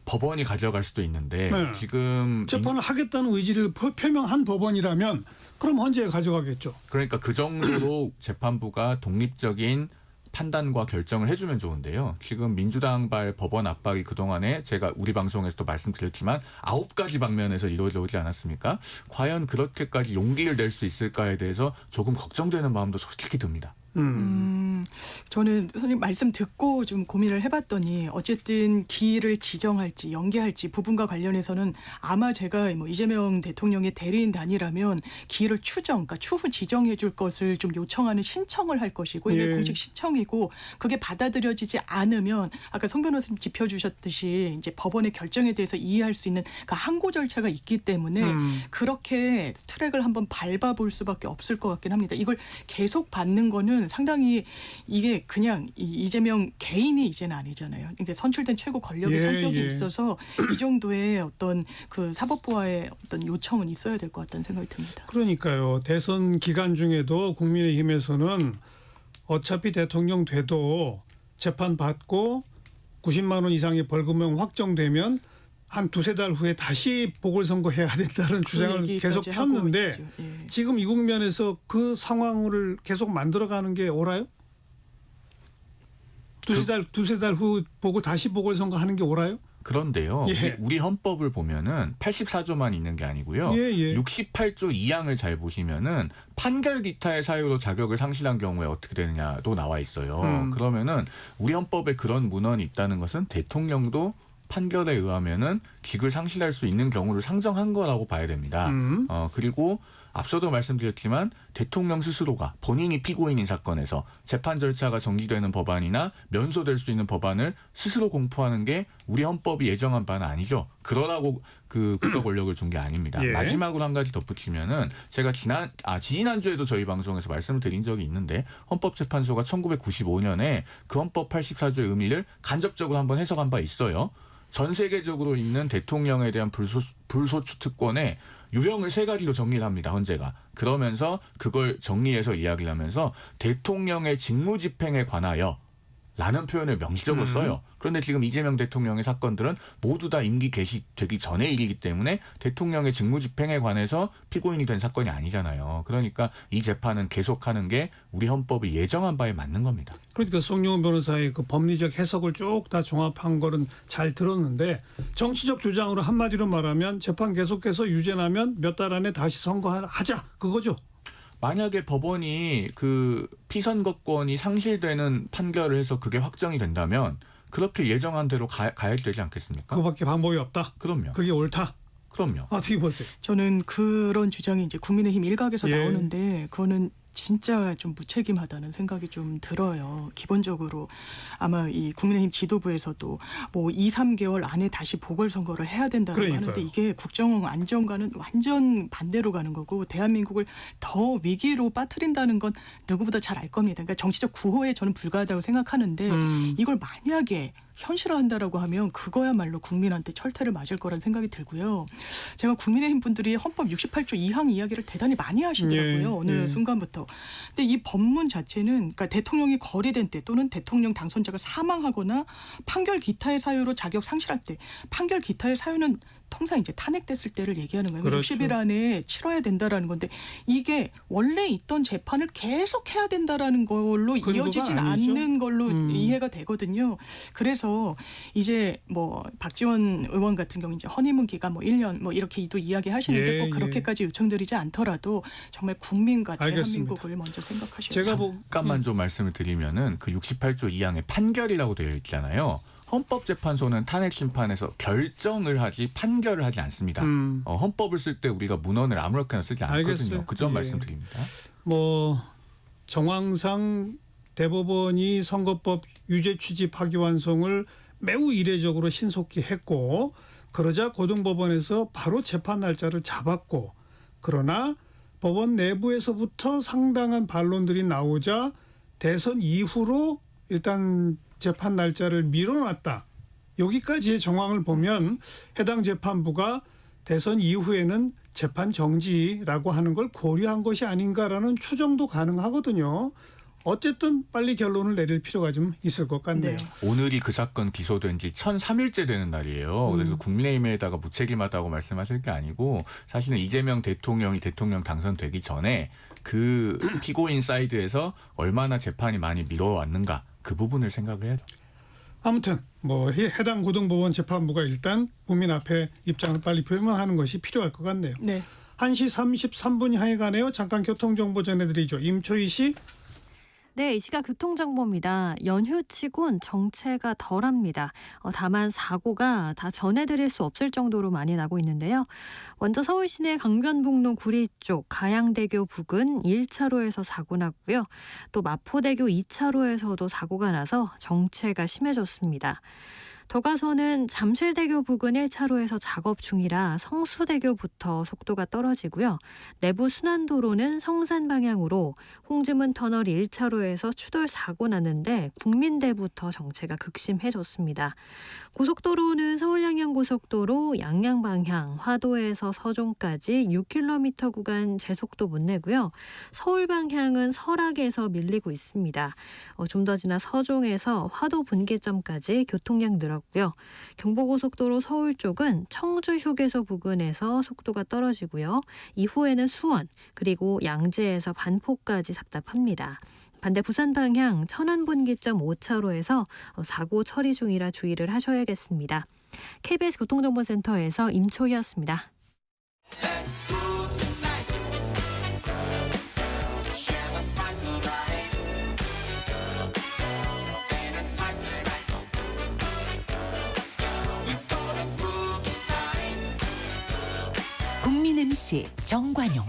법원이 가져갈 수도 있는데 네. 지금 재판을 하겠다는 의지를 표명한 법원이라면 그럼 헌재에 가져가겠죠. 그러니까 그 정도로 재판부가 독립적인 판단과 결정을 해주면 좋은데요. 지금 민주당발 법원 압박이 그동안에 제가 우리 방송에서도 말씀드렸지만 9가지 방면에서 이루어져 오지 않았습니까? 과연 그렇게까지 용기를 낼 수 있을까에 대해서 조금 걱정되는 마음도 솔직히 듭니다. 저는 선생님 말씀 듣고 좀 고민을 해봤더니 어쨌든 기일을 지정할지 연기할지 부분과 관련해서는 아마 제가 뭐 이재명 대통령의 대리인단이라면 기일을 그러니까 추후 지정해줄 것을 좀 요청하는 신청을 할 것이고 이게 예. 공식 신청이고 그게 받아들여지지 않으면 아까 송 변호사님 짚어주셨듯이 이제 법원의 결정에 대해서 이해할 수 있는 그 항고 절차가 있기 때문에 그렇게 트랙을 한번 밟아볼 수밖에 없을 것 같긴 합니다. 이걸 계속 받는 거는 상당히 이게 그냥 이재명 개인이 이제는 아니잖아요. 그러니까 선출된 최고 권력의 예, 성격이 예. 있어서 이 정도의 어떤 그 사법부와의 어떤 요청은 있어야 될 것 같다는 생각이 듭니다. 그러니까요. 대선 기간 중에도 국민의힘에서는 어차피 대통령 돼도 재판 받고 90만 원 이상의 벌금형 확정되면 한 두세 달 후에 다시 보궐선거해야 된다는 주장을 계속 폈는데 예. 지금 이 국면에서 그 상황을 계속 만들어가는 게 옳아요? 두세 달 후 다시 보궐선거하는 게 옳아요? 그런데요. 예. 우리 헌법을 보면은 84조만 있는 게 아니고요. 예. 68조 2항을 잘 보시면은 판결 기타의 사유로 자격을 상실한 경우에 어떻게 되느냐도 나와 있어요. 그러면은 우리 헌법에 그런 문헌이 있다는 것은 대통령도 판결에 의하면은 직을 상실할 수 있는 경우를 상정한 거라고 봐야 됩니다. 그리고 앞서도 말씀드렸지만 대통령 스스로가 본인이 피고인인 사건에서 재판 절차가 정지되는 법안이나 면소될 수 있는 법안을 스스로 공포하는 게 우리 헌법이 예정한 바는 아니죠. 그러라고 그 국가 권력을 준 게 아닙니다. 예. 마지막으로 한 가지 덧붙이면은 제가 지난주에도 저희 방송에서 말씀을 드린 적이 있는데 헌법재판소가 1995년에 그 헌법 84조의 의미를 간접적으로 한번 해석한 바 있어요. 전 세계적으로 있는 대통령에 대한 불소추 특권의 유형을 3가지로 정리를 합니다. 헌재가. 그러면서 그걸 정리해서 이야기를 하면서 대통령의 직무집행에 관하여 라는 표현을 명시적으로 써요. 그런데 지금 이재명 대통령의 사건들은 모두 다 임기 개시되기 전의 일이기 때문에 대통령의 직무집행에 관해서 피고인이 된 사건이 아니잖아요. 그러니까 이 재판은 계속하는 게 우리 헌법이 예정한 바에 맞는 겁니다. 그러니까 송영훈 변호사의 그 법리적 해석을 쭉 다 종합한 거는 잘 들었는데 정치적 주장으로 한마디로 말하면 재판 계속해서 유죄나면 몇 달 안에 다시 선고하자 그거죠. 만약에 법원이 그 피선거권이 상실되는 판결을 해서 그게 확정이 된다면 그렇게 예정한 대로 가야 되지 않겠습니까? 그거밖에 방법이 없다. 그럼요. 그게 옳다. 그럼요. 어떻게 보세요? 저는 그런 주장이 이제 국민의힘 일각에서 예. 나오는데 그거는 진짜 좀 무책임하다는 생각이 좀 들어요. 기본적으로 아마 이 국민의힘 지도부에서도 뭐 2, 3개월 안에 다시 보궐선거를 해야 된다고 그러니까요. 하는데 이게 국정 안정과는 완전 반대로 가는 거고 대한민국을 더 위기로 빠뜨린다는 건 누구보다 잘 알 겁니다. 그러니까 정치적 구호에 저는 불과하다고 생각하는데 이걸 만약에 현실화한다라고 하면 그거야말로 국민한테 철퇴를 맞을 거란 생각이 들고요. 제가 국민의힘 분들이 헌법 68조 2항 이야기를 대단히 많이 하시더라고요. 예, 어느 예. 순간부터. 근데 이 법문 자체는 그러니까 대통령이 거리된 때 또는 대통령 당선자가 사망하거나 판결 기타의 사유로 자격 상실할 때 판결 기타의 사유는 통상 이제 탄핵됐을 때를 얘기하는 거예요. 그렇죠. 60일 안에 치러야 된다라는 건데 이게 원래 있던 재판을 계속 해야 된다라는 걸로 근거가 이어지진 아니죠. 않는 걸로 이해가 되거든요. 그래서 이제 뭐 박지원 의원 같은 경우 이제 허니문 기간 뭐 1년 뭐 이렇게 또 이야기하시는데 예, 꼭 그렇게까지 요청드리지 않더라도 정말 국민과 알겠습니다. 대한민국을 먼저 생각하셔야 제가 돼요. 잠깐만 좀 말씀을 드리면은 그 68조 2항에 판결이라고 되어 있잖아요. 헌법재판소는 탄핵 심판에서 결정을 하지 판결을 하지 않습니다. 헌법을 쓸 때 우리가 문헌을 아무렇게나 쓰지 않거든요. 알겠어요. 그 점 예. 말씀드립니다. 뭐 정황상 대법원이 선거법 유죄 취지 파기환송을 매우 이례적으로 신속히 했고 그러자 고등법원에서 바로 재판 날짜를 잡았고 그러나 법원 내부에서부터 상당한 반론들이 나오자 대선 이후로 일단 재판 날짜를 미뤄놨다. 여기까지의 정황을 보면 해당 재판부가 대선 이후에는 재판 정지라고 하는 걸 고려한 것이 아닌가라는 추정도 가능하거든요. 어쨌든 빨리 결론을 내릴 필요가 좀 있을 것 같네요. 네. 오늘이 그 사건 기소된 지 1003일째 되는 날이에요. 그래서 국민의힘에다가 무책임하다고 말씀하실 게 아니고 사실은 이재명 대통령이 대통령 당선되기 전에 그 피고인 사이드에서 얼마나 재판이 많이 미뤄왔는가 그 부분을 생각을 해야죠. 아무튼 뭐 해당 고등법원 재판부가 일단 국민 앞에 입장을 빨리 표명하는 것이 필요할 것 같네요. 네. 1시 33분 향해 가네요. 잠깐 교통정보 전해드리죠. 임초희 씨. 네, 이 시각 교통정보입니다. 연휴치곤 정체가 덜합니다. 다만 사고가 다 전해드릴 수 없을 정도로 많이 나고 있는데요. 먼저 서울 시내 강변북로 구리 쪽 가양대교 부근 1차로에서 사고 났고요. 또 마포대교 2차로에서도 사고가 나서 정체가 심해졌습니다. 더 가서는 잠실대교 부근 1차로에서 작업 중이라 성수대교부터 속도가 떨어지고요. 내부 순환도로는 성산 방향으로 홍지문 터널 1차로에서 추돌 사고 났는데 국민대부터 정체가 극심해졌습니다. 고속도로는 서울 양양고속도로 양양 방향 화도에서 서종까지 6km 구간 제속도 못 내고요. 서울 방향은 설악에서 밀리고 있습니다. 좀 더 지나 서종에서 화도 분기점까지 교통량 늘었고요. 경부고속도로 서울 쪽은 청주 휴게소 부근에서 속도가 떨어지고요. 이후에는 수원 그리고 양재에서 반포까지 답답합니다. 반대 부산 방향 천안 분기점 5차로에서 사고 처리 중이라 주의를 하셔야겠습니다. KBS 교통정보센터에서 임초희였습니다. 국민 MC 정관용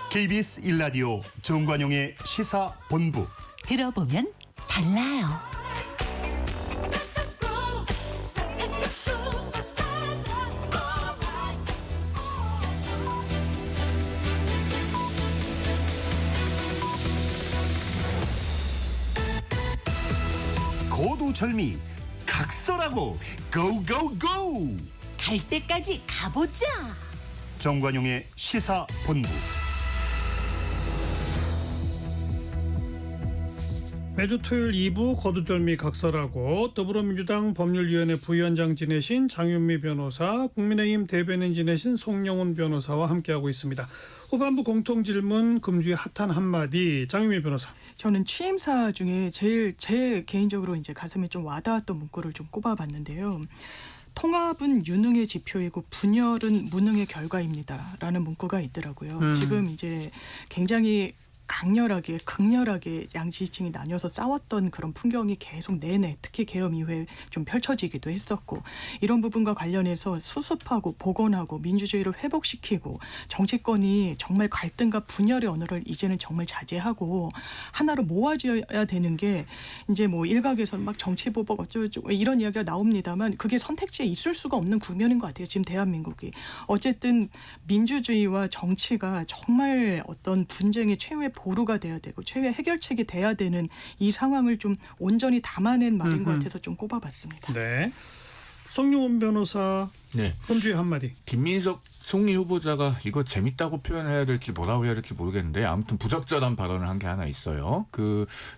KBS 1라디오 정관용의 시사본부. 들어보면 달라요. 고두절미 각설하고 고고고. 갈 때까지 가보자. 정관용의 시사본부. 매주 토요일 2부 거두절미 각설하고 더불어민주당 법률위원회 부위원장 지내신 장윤미 변호사, 국민의힘 대변인 지내신 송영훈 변호사와 함께하고 있습니다. 후반부 공통질문 금주의 핫한 한마디 장윤미 변호사. 저는 취임사 중에 제일 제 개인적으로 이제 가슴에 좀 와닿았던 문구를 좀 꼽아봤는데요. 통합은 유능의 지표이고 분열은 무능의 결과입니다라는 문구가 있더라고요. 지금 이제 굉장히 강렬하게 극렬하게 양 지지층이 나뉘어서 싸웠던 그런 풍경이 계속 내내 특히 계엄 이후에 좀 펼쳐지기도 했었고, 이런 부분과 관련해서 수습하고 복원하고 민주주의를 회복시키고 정치권이 정말 갈등과 분열의 언어를 이제는 정말 자제하고 하나로 모아져야 되는 게 이제 뭐 일각에서는 막 정치보복 어쩌고저쩌고 이런 이야기가 나옵니다만 그게 선택지에 있을 수가 없는 국면인 것 같아요. 지금 대한민국이. 어쨌든 민주주의와 정치가 정말 어떤 분쟁의 최후의 보루가 돼야 되고 최후의 해결책이 돼야 되는 이 상황을 좀 온전히 담아낸 말인 것 같아서 좀 꼽아봤습니다. 네. 송영훈 변호사. 네. 금주의 한마디. 김민석 총리 후보자가 이거 재밌다고 표현해야 될지 뭐라고 해야 될지 모르겠는데 아무튼 부적절한 발언을 한 게 하나 있어요.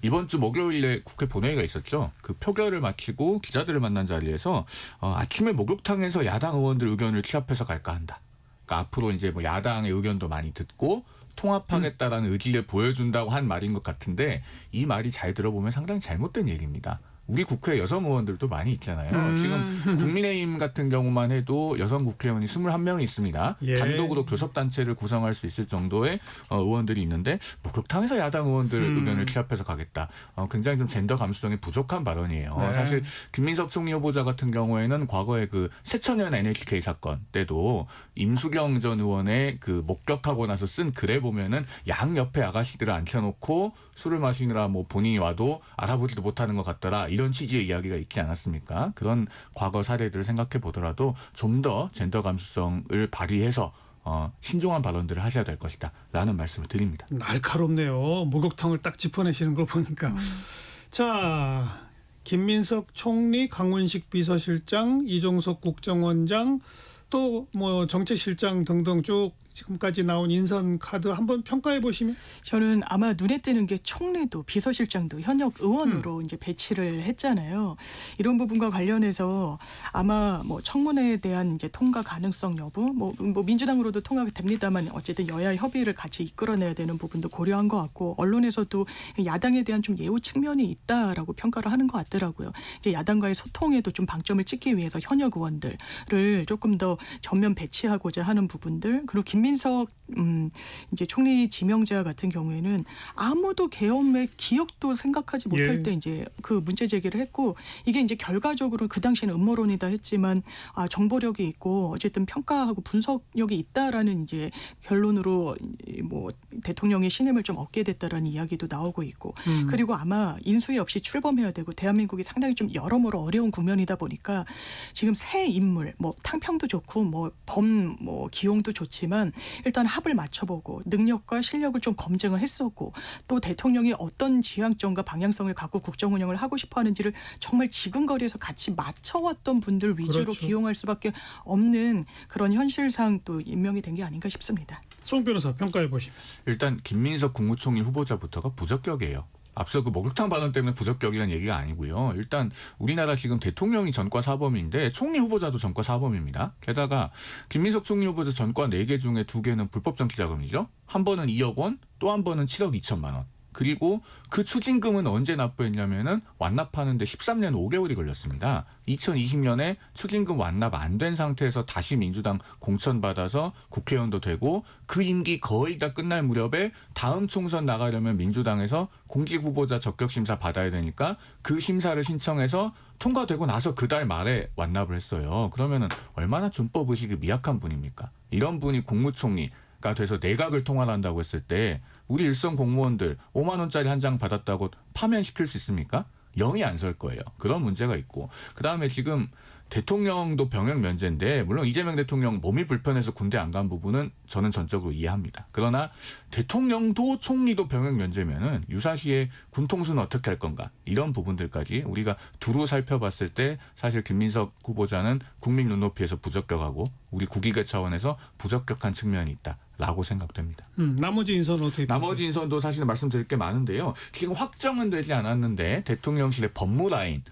이번 주 목요일에 국회 본회의가 있었죠. 그 표결을 마치고 기자들을 만난 자리에서 아침에 목욕탕에서 야당 의원들 의견을 취합해서 갈까 한다. 그러니까 앞으로 이제 뭐 야당의 의견도 많이 듣고 통합하겠다라는 의지를 보여준다고 한 말인 것 같은데 이 말이 잘 들어보면 상당히 잘못된 얘기입니다. 우리 국회 여성 의원들도 많이 있잖아요. 지금 국민의힘 같은 경우만 해도 여성 국회의원이 21명이 있습니다. 예. 단독으로 교섭단체를 구성할 수 있을 정도의 의원들이 있는데 목욕탕에서 야당 의원들 의견을 취합해서 가겠다. 굉장히 좀 젠더 감수성이 부족한 발언이에요. 네. 사실 김민석 총리 후보자 같은 경우에는 과거에 그 새천년 NHK 사건 때도 임수경 전 의원의 그 목격하고 나서 쓴 글에 보면은 양 옆에 아가씨들을 앉혀놓고 술을 마시느라 뭐 본인이 와도 알아보지도 못하는 것 같더라. 이런 취지의 이야기가 있지 않았습니까? 그런 과거 사례들을 생각해 보더라도 좀 더 젠더 감수성을 발휘해서 신중한 발언들을 하셔야 될 것이다 라는 말씀을 드립니다. 날카롭네요. 목욕탕을 딱 짚어내시는 걸 보니까. 자, 김민석 총리, 강훈식 비서실장, 이종석 국정원장, 또 뭐 정책실장 등등 쭉 지금까지 나온 인선 카드 한번 평가해 보시면. 저는 아마 눈에 띄는 게 총리도 비서실장도 현역 의원으로 이제 배치를 했잖아요. 이런 부분과 관련해서 아마 뭐 청문회에 대한 이제 통과 가능성 여부, 뭐 민주당으로도 통과가 됩니다만 어쨌든 여야 협의를 같이 이끌어내야 되는 부분도 고려한 것 같고, 언론에서도 야당에 대한 좀 예우 측면이 있다라고 평가를 하는 것 같더라고요. 이제 야당과의 소통에도 좀 방점을 찍기 위해서 현역 의원들을 조금 더 전면 배치하고자 하는 부분들, 그리고 김민석 이제 총리 지명자 같은 경우에는 아무도 계엄의 기억도 생각하지 못할 때 이제 그 문제 제기를 했고, 이게 이제 결과적으로 그 당시에는 음모론이다 했지만 정보력이 있고 어쨌든 평가하고 분석력이 있다라는 이제 결론으로 뭐 대통령의 신임을 좀 얻게 됐다라는 이야기도 나오고 있고, 그리고 아마 인수위 없이 출범해야 되고 대한민국이 상당히 좀 여러모로 어려운 국면이다 보니까 지금 새 인물 뭐 탕평도 좋고 뭐 기용도 좋지만 일단 합을 맞춰보고 능력과 실력을 좀 검증을 했었고, 또 대통령이 어떤 지향점과 방향성을 갖고 국정 운영을 하고 싶어 하는지를 정말 지근거리에서 같이 맞춰왔던 분들 위주로 그렇죠. 기용할 수밖에 없는 그런 현실상 또 임명이 된 게 아닌가 싶습니다. 송 변호사 평가해 보시면. 일단 김민석 국무총리 후보자부터가 부적격이에요. 앞서 그 목욕탕 발언 때문에 부적격이라는 얘기가 아니고요. 일단 우리나라 지금 대통령이 전과 사범인데 총리 후보자도 전과 사범입니다. 게다가 김민석 총리 후보자 전과 4개 중에 2개는 불법 정치자금이죠. 한 번은 2억 원, 또 한 번은 7억 2천만 원. 그리고 그 추징금은 언제 납부했냐면은 완납하는데 13년 5개월이 걸렸습니다. 2020년에 추징금 완납 안 된 상태에서 다시 민주당 공천받아서 국회의원도 되고 그 임기 거의 다 끝날 무렵에 다음 총선 나가려면 민주당에서 공직 후보자 적격 심사 받아야 되니까 그 심사를 신청해서 통과되고 나서 그달 말에 완납을 했어요. 그러면은 얼마나 준법 의식이 미약한 분입니까? 이런 분이 국무총리 가 돼서 내각을 통할한다고 했을 때 우리 일선 공무원들 5만 원짜리 한 장 받았다고 파면시킬 수 있습니까? 영이 안 설 거예요. 그런 문제가 있고 그다음에 지금 대통령도 병역 면제인데 물론 이재명 대통령 몸이 불편해서 군대 안 간 부분은 저는 전적으로 이해합니다. 그러나 대통령도 총리도 병역 면제면은 유사시에 군 통수는 어떻게 할 건가 이런 부분들까지 우리가 두루 살펴봤을 때 사실 김민석 후보자는 국민 눈높이에서 부적격하고 우리 국익의 차원에서 부적격한 측면이 있다라고 생각됩니다. 나머지 인선은 어떻게 나머지 인선도 사실 말씀드릴 게 많은데요. 지금 확정은 되지 않았는데 대통령실의 법무라인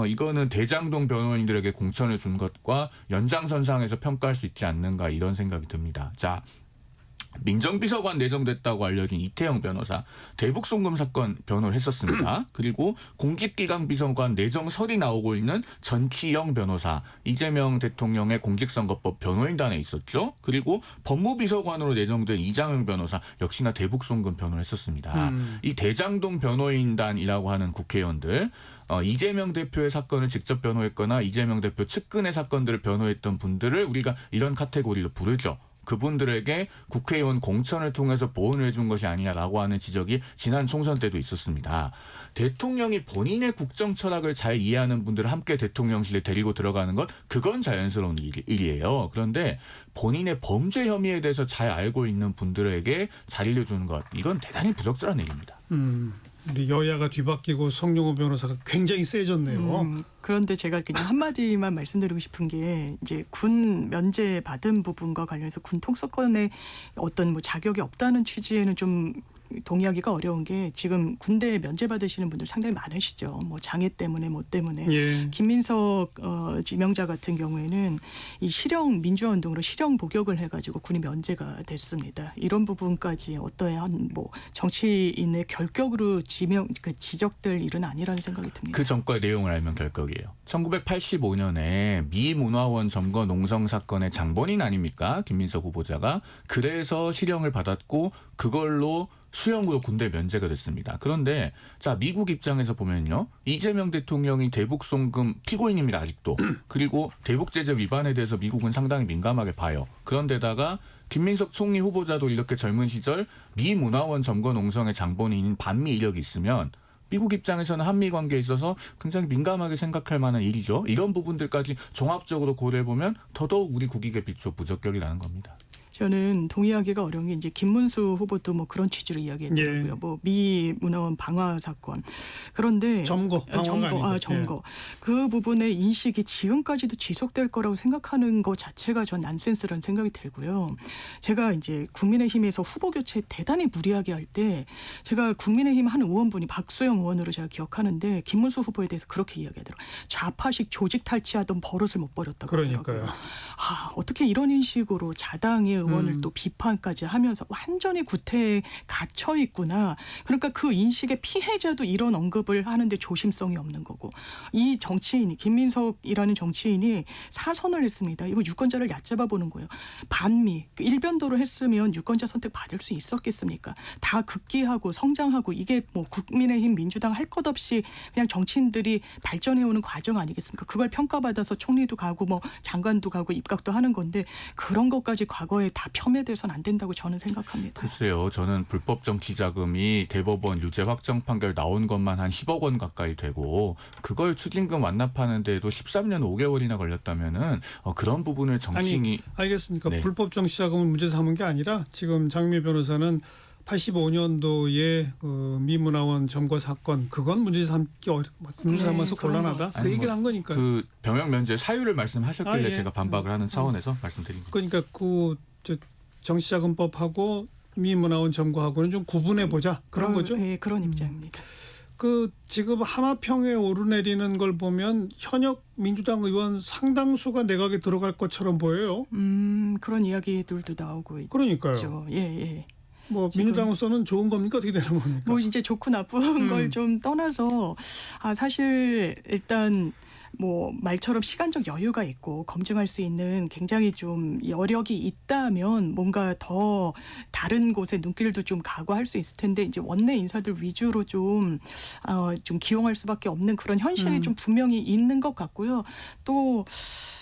이거는 대장동 변호인들에게 공천을 준 것과 연장선상에서 평가할 수 있지 않는가 이런 생각이 듭니다. 자, 민정비서관 내정됐다고 알려진 이태영 변호사 대북 송금 사건 변호를 했었습니다. 그리고 공직기강 비서관 내정설이 나오고 있는 전치영 변호사 이재명 대통령의 공직선거법 변호인단에 있었죠. 그리고 법무비서관으로 내정된 이장영 변호사 역시나 대북 송금 변호를 했었습니다. 이 대장동 변호인단이라고 하는 국회의원들 이재명 대표의 사건을 직접 변호했거나 이재명 대표 측근의 사건들을 변호했던 분들을 우리가 이런 카테고리로 부르죠. 그분들에게 국회의원 공천을 통해서 보훈을 해준 것이 아니냐라고 하는 지적이 지난 총선 때도 있었습니다. 대통령이 본인의 국정 철학을 잘 이해하는 분들을 함께 대통령실에 데리고 들어가는 것 그건 자연스러운 일이에요. 그런데 본인의 범죄 혐의에 대해서 잘 알고 있는 분들에게 자리를 주는 것 이건 대단히 부적절한 일입니다. 우리 여야가 뒤바뀌고 송영호 변호사가 굉장히 세졌네요. 그런데 제가 그냥 한마디만 말씀드리고 싶은 게 이제 군 면제 받은 부분과 관련해서 군 통수권에 어떤 뭐 자격이 없다는 취지에는 좀 동의하기가 어려운 게 지금 군대 면제 받으시는 분들 상당히 많으시죠. 뭐 장애 때문에 뭐 때문에 예. 김민석 지명자 같은 경우에는 이 실형 민주화운동으로 실형 복역을 해가지고 군이 면제가 됐습니다. 이런 부분까지 어떠한 뭐 정치인의 결격으로 지적될 일은 아니라는 생각이 듭니다. 그 전과의 내용을 알면 결격이에요. 1985년에 미 문화원 점거 농성 사건의 장본인 아닙니까? 김민석 후보자가. 그래서 실형을 받았고 그걸로 수형으로 군대 면제가 됐습니다. 그런데 자 미국 입장에서 보면요. 이재명 대통령이 대북 송금 피고인입니다. 아직도. 그리고 대북 제재 위반에 대해서 미국은 상당히 민감하게 봐요. 그런데다가 김민석 총리 후보자도 이렇게 젊은 시절 미 문화원 점거 농성의 장본인인 반미 이력이 있으면 미국 입장에서는 한미 관계에 있어서 굉장히 민감하게 생각할 만한 일이죠. 이런 부분들까지 종합적으로 고려해보면 더더욱 우리 국익에 비추어 부적격이라는 겁니다. 저는 동의하기가 어려운 게 이제 김문수 후보도 뭐 그런 취지로 이야기했더라고요. 예. 뭐 미 문화원 방화 사건. 그런데 점거, 방화가 아니고. 점거. 그 부분의 인식이 지금까지도 지속될 거라고 생각하는 것 자체가 전 난센스라는 생각이 들고요. 제가 이제 국민의힘에서 후보 교체 대단히 무리하게 할 때 제가 국민의힘 한 의원분이 박수영 의원으로 제가 기억하는데 김문수 후보에 대해서 그렇게 이야기하더라고요. 좌파식 조직 탈취하던 버릇을 못 버렸다고 하더라고요. 그러니까요. 어떻게 이런 인식으로 자당의 의원을 또 비판까지 하면서 완전히 구태에 갇혀 있구나. 그러니까 그 인식의 피해자도 이런 언급을 하는데 조심성이 없는 거고. 이 정치인이 김민석이라는 정치인이 사선을 했습니다. 이거 유권자를 얕잡아 보는 거예요. 반미 일변도로 했으면 유권자 선택 받을 수 있었겠습니까? 다 극기하고 성장하고 이게 뭐 국민의힘 민주당 할 것 없이 그냥 정치인들이 발전해오는 과정 아니겠습니까? 그걸 평가받아서 총리도 가고 뭐 장관도 가고 입각도 하는 건데 그런 것까지 과거에 다 폄훼돼서는 안 된다고 저는 생각합니다. 글쎄요. 저는 불법 정치 자금이 대법원 유죄 확정 판결 나온 것만 한 10억 원 가까이 되고 그걸 추징금 완납하는 데에도 13년 5개월이나 걸렸다면은 그런 부분을 정치인이 알겠습니까? 네. 불법 정치 자금을 문제 삼은 게 아니라 지금 장미 변호사는 85년도에 미문화원 점거 사건 그건 문제 삼아서 곤란하다. 그 얘기를 한 거니까요. 그 병역 면제 사유를 말씀하셨길래 예. 제가 반박을 하는 차원에서 말씀드린 겁니다. 그러니까 정치자금법하고 미문화원 점거하고는 좀 구분해 보자 그런 거죠. 네, 그런 입장입니다. 지금 하마평에 오르내리는 걸 보면 현역 민주당 의원 상당수가 내각에 들어갈 것처럼 보여요. 그런 이야기들도 나오고 있죠. 그러니까요. 예. 뭐 지금 민주당으로서는 좋은 겁니까 어떻게 되는 겁니까? 뭐 이제 좋고 나쁜 걸 좀 떠나서 사실 일단 뭐 말처럼 시간적 여유가 있고 검증할 수 있는 굉장히 좀 여력이 있다면 뭔가 더 다른 곳에 눈길도 좀 각오할 수 있을 텐데 이제 원내 인사들 위주로 좀 기용할 수밖에 없는 그런 현실이 좀 분명히 있는 것 같고요. 또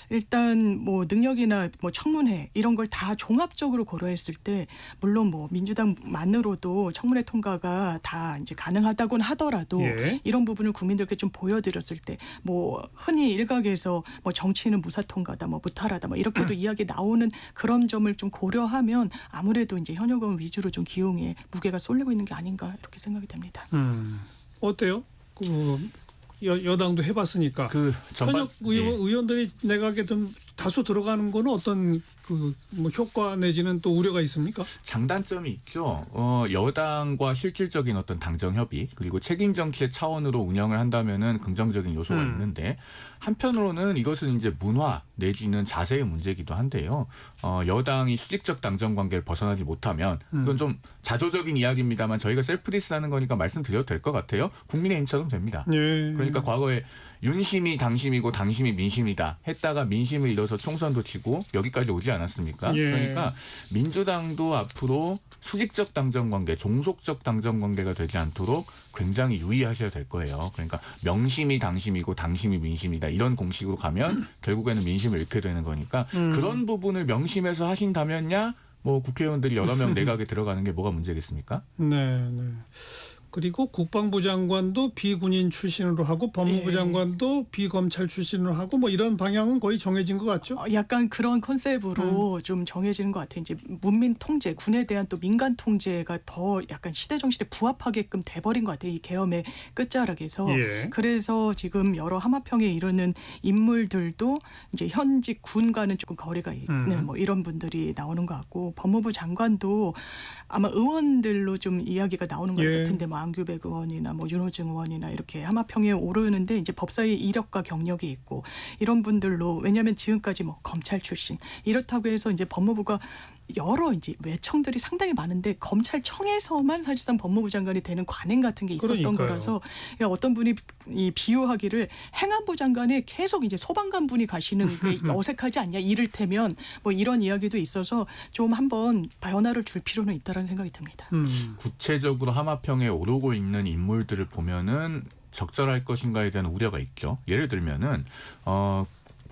일단 뭐 능력이나 뭐 청문회 이런 걸 다 종합적으로 고려했을 때 물론 뭐 민주당만으로도 청문회 통과가 다 이제 가능하다고는 하더라도 예. 이런 부분을 국민들께 좀 보여드렸을 때 뭐 흔히 일각에서 뭐 정치는 무사 통과다 뭐 무탈하다 뭐 이렇게도 이야기 나오는 그런 점을 좀 고려하면 아무래도 이제 현역 의원 위주로 좀 기용에 무게가 쏠리고 있는 게 아닌가 이렇게 생각이 됩니다. 어때요? 그 여당도 해봤으니까 그 전반 현역 의원들이 내각에 좀 다수 들어가는 거는 어떤 그 뭐 효과 내지는 또 우려가 있습니까? 장단점이 있죠. 여당과 실질적인 어떤 당정 협의 그리고 책임 정치의 차원으로 운영을 한다면은 긍정적인 요소가 있는데 한편으로는 이것은 이제 문화 내지는 자세의 문제이기도 한데요. 여당이 수직적 당정 관계를 벗어나지 못하면 그건 좀 자조적인 이야기입니다만 저희가 셀프디스하는 거니까 말씀드려도 될 것 같아요. 국민의힘처럼 됩니다. 예. 그러니까 과거에 윤심이 당심이고 당심이 민심이다 했다가 민심을 잃어서 총선도 치고 여기까지 오지 않았습니까? 예. 그러니까 민주당도 앞으로 수직적 당정 관계, 종속적 당정 관계가 되지 않도록 굉장히 유의하셔야 될 거예요. 그러니까 명심이 당심이고 당심이 민심이다 이런 공식으로 가면 결국에는 민심을 잃게 되는 거니까 그런 부분을 명심해서 하신다면야 뭐 국회의원들이 여러 명 내각에 들어가는 게 뭐가 문제겠습니까? 네. 그리고 국방부 장관도 비군인 출신으로 하고 법무부 장관도 비검찰 출신으로 하고 뭐 이런 방향은 거의 정해진 것 같죠? 약간 그런 컨셉으로 좀 정해지는 것 같아요. 이제 문민 통제, 군에 대한 또 민간 통제가 더 약간 시대 정신에 부합하게끔 돼버린 것 같아요. 이 계엄의 끝자락에서. 예. 그래서 지금 여러 하마평에 이르는 인물들도 이제 현직 군과는 조금 거리가 있는 뭐 이런 분들이 나오는 것 같고 법무부 장관도 아마 의원들로 좀 이야기가 나오는 것 예. 같은데 뭐 안규백 의원이나 뭐 윤호중 의원이나 이렇게 하마평에 오르는데 이제 법사위 이력과 경력이 있고 이런 분들로 왜냐하면 지금까지 뭐 검찰 출신 이렇다고 해서 이제 법무부가 여러 이제 외청들이 상당히 많은데 검찰청에서만 사실상 법무부 장관이 되는 관행 같은 게 있었던 그러니까요. 거라서 그러니까 어떤 분이 이 비유하기를 행안부 장관에 계속 이제 소방관 분이 가시는 게 어색하지 않냐 이를테면 뭐 이런 이야기도 있어서 좀 한번 변화를 줄 필요는 있다라는 생각이 듭니다. 구체적으로 하마평에 오르고 있는 인물들을 보면은 적절할 것인가에 대한 우려가 있죠. 예를 들면은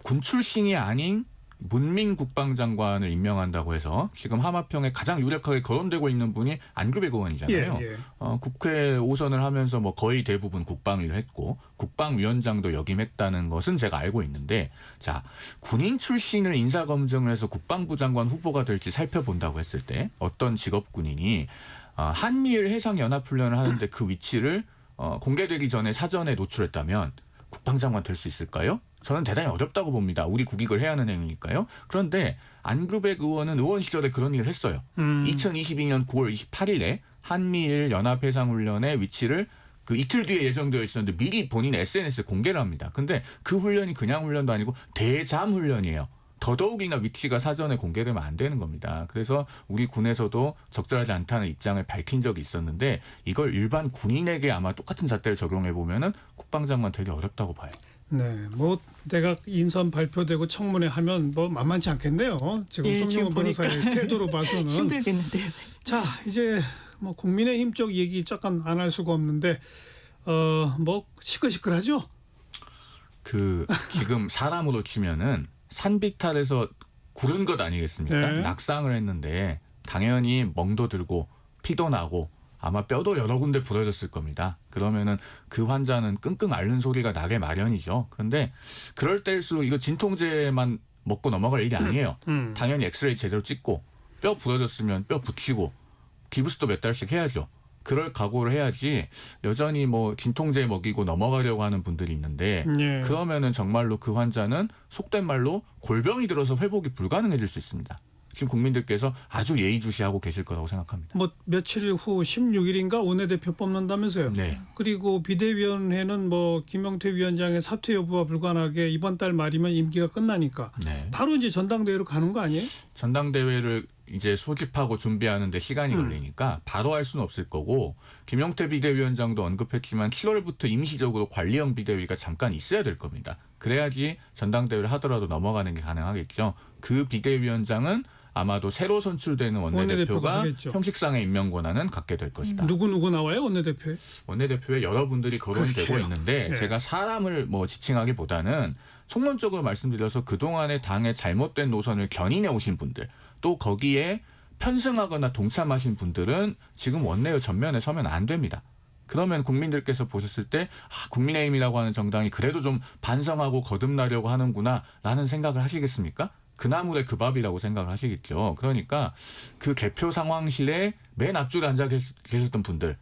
군 출신이 아닌 문민 국방장관을 임명한다고 해서 지금 하마평에 가장 유력하게 거론되고 있는 분이 안규백 의원이잖아요. 예. 국회 5선을 하면서 뭐 거의 대부분 국방위를 했고 국방위원장도 역임했다는 것은 제가 알고 있는데 자 군인 출신을 인사검증을 해서 국방부 장관 후보가 될지 살펴본다고 했을 때 어떤 직업 군인이 한미일 해상연합훈련을 하는데 그 위치를 공개되기 전에 사전에 노출했다면 국방장관 될 수 있을까요? 저는 대단히 어렵다고 봅니다. 우리 국익을 해야 하는 행위니까요. 그런데 안규백 의원은 의원 시절에 그런 일을 했어요. 2022년 9월 28일에 한미일 연합해상훈련의 위치를 그 이틀 뒤에 예정되어 있었는데 미리 본인 SNS에 공개를 합니다. 근데 그 훈련이 그냥 훈련도 아니고 대잠 훈련이에요. 더더욱이나 위치가 사전에 공개되면 안 되는 겁니다. 그래서 우리 군에서도 적절하지 않다는 입장을 밝힌 적이 있었는데 이걸 일반 군인에게 아마 똑같은 잣대를 적용해 보면은 국방장관 되게 어렵다고 봐요. 네, 뭐 내가 인선 발표되고 청문회 하면 뭐 만만치 않겠네요. 지금 예, 지금 손명호 변호사의 보니까 태도로 봐서는. 힘들겠는데요. 자, 이제 뭐 국민의힘 쪽 얘기 잠깐 안 할 수가 없는데 뭐 시끌시끌하죠? 그 지금 사람으로 치면은 산비탈에서 구른 것 아니겠습니까? 네. 낙상을 했는데 당연히 멍도 들고 피도 나고 아마 뼈도 여러 군데 부러졌을 겁니다. 그러면은 그 환자는 끙끙 앓는 소리가 나게 마련이죠. 그런데 그럴 때일수록 이거 진통제만 먹고 넘어갈 일이 아니에요. 당연히 엑스레이 제대로 찍고 뼈 부러졌으면 뼈 붙이고 기부스도 몇 달씩 해야죠. 그럴 각오를 해야지 여전히 뭐 진통제 먹이고 넘어가려고 하는 분들이 있는데 예. 그러면은 정말로 그 환자는 속된 말로 골병이 들어서 회복이 불가능해질 수 있습니다. 지금 국민들께서 아주 예의주시하고 계실 거라고 생각합니다. 뭐 며칠 후 16일인가 원내대표 뽑는다면서요. 네. 그리고 비대위원회는 뭐 김영태 위원장의 사퇴 여부와 불관하게 이번 달 말이면 임기가 끝나니까 네. 바로 이제 전당대회로 가는 거 아니에요? 전당대회를 이제 소집하고 준비하는데 시간이 걸리니까 바로 할 수는 없을 거고 김용태 비대위원장도 언급했지만 7월부터 임시적으로 관리형 비대위가 잠깐 있어야 될 겁니다. 그래야지 전당대회를 하더라도 넘어가는 게 가능하겠죠. 그 비대위원장은 아마도 새로 선출되는 원내대표가 하겠죠. 형식상의 임명 권한은 갖게 될 것이다. 누구 나와요 원내대표에? 원내대표에 여러분들이 거론이 되고 그렇게요. 있는데 예. 제가 사람을 뭐 지칭하기보다는 총론적으로 말씀드려서 그동안의 당의 잘못된 노선을 견인해 오신 분들 또 거기에 편승하거나 동참하신 분들은 지금 원내의 전면에 서면 안 됩니다. 그러면 국민들께서 보셨을 때 국민의힘이라고 하는 정당이 그래도 좀 반성하고 거듭나려고 하는구나 라는 생각을 하시겠습니까? 그 나물의 그 밥이라고 생각을 하시겠죠. 그러니까 그 개표 상황실에 맨 앞줄에 앉아 계셨던 분들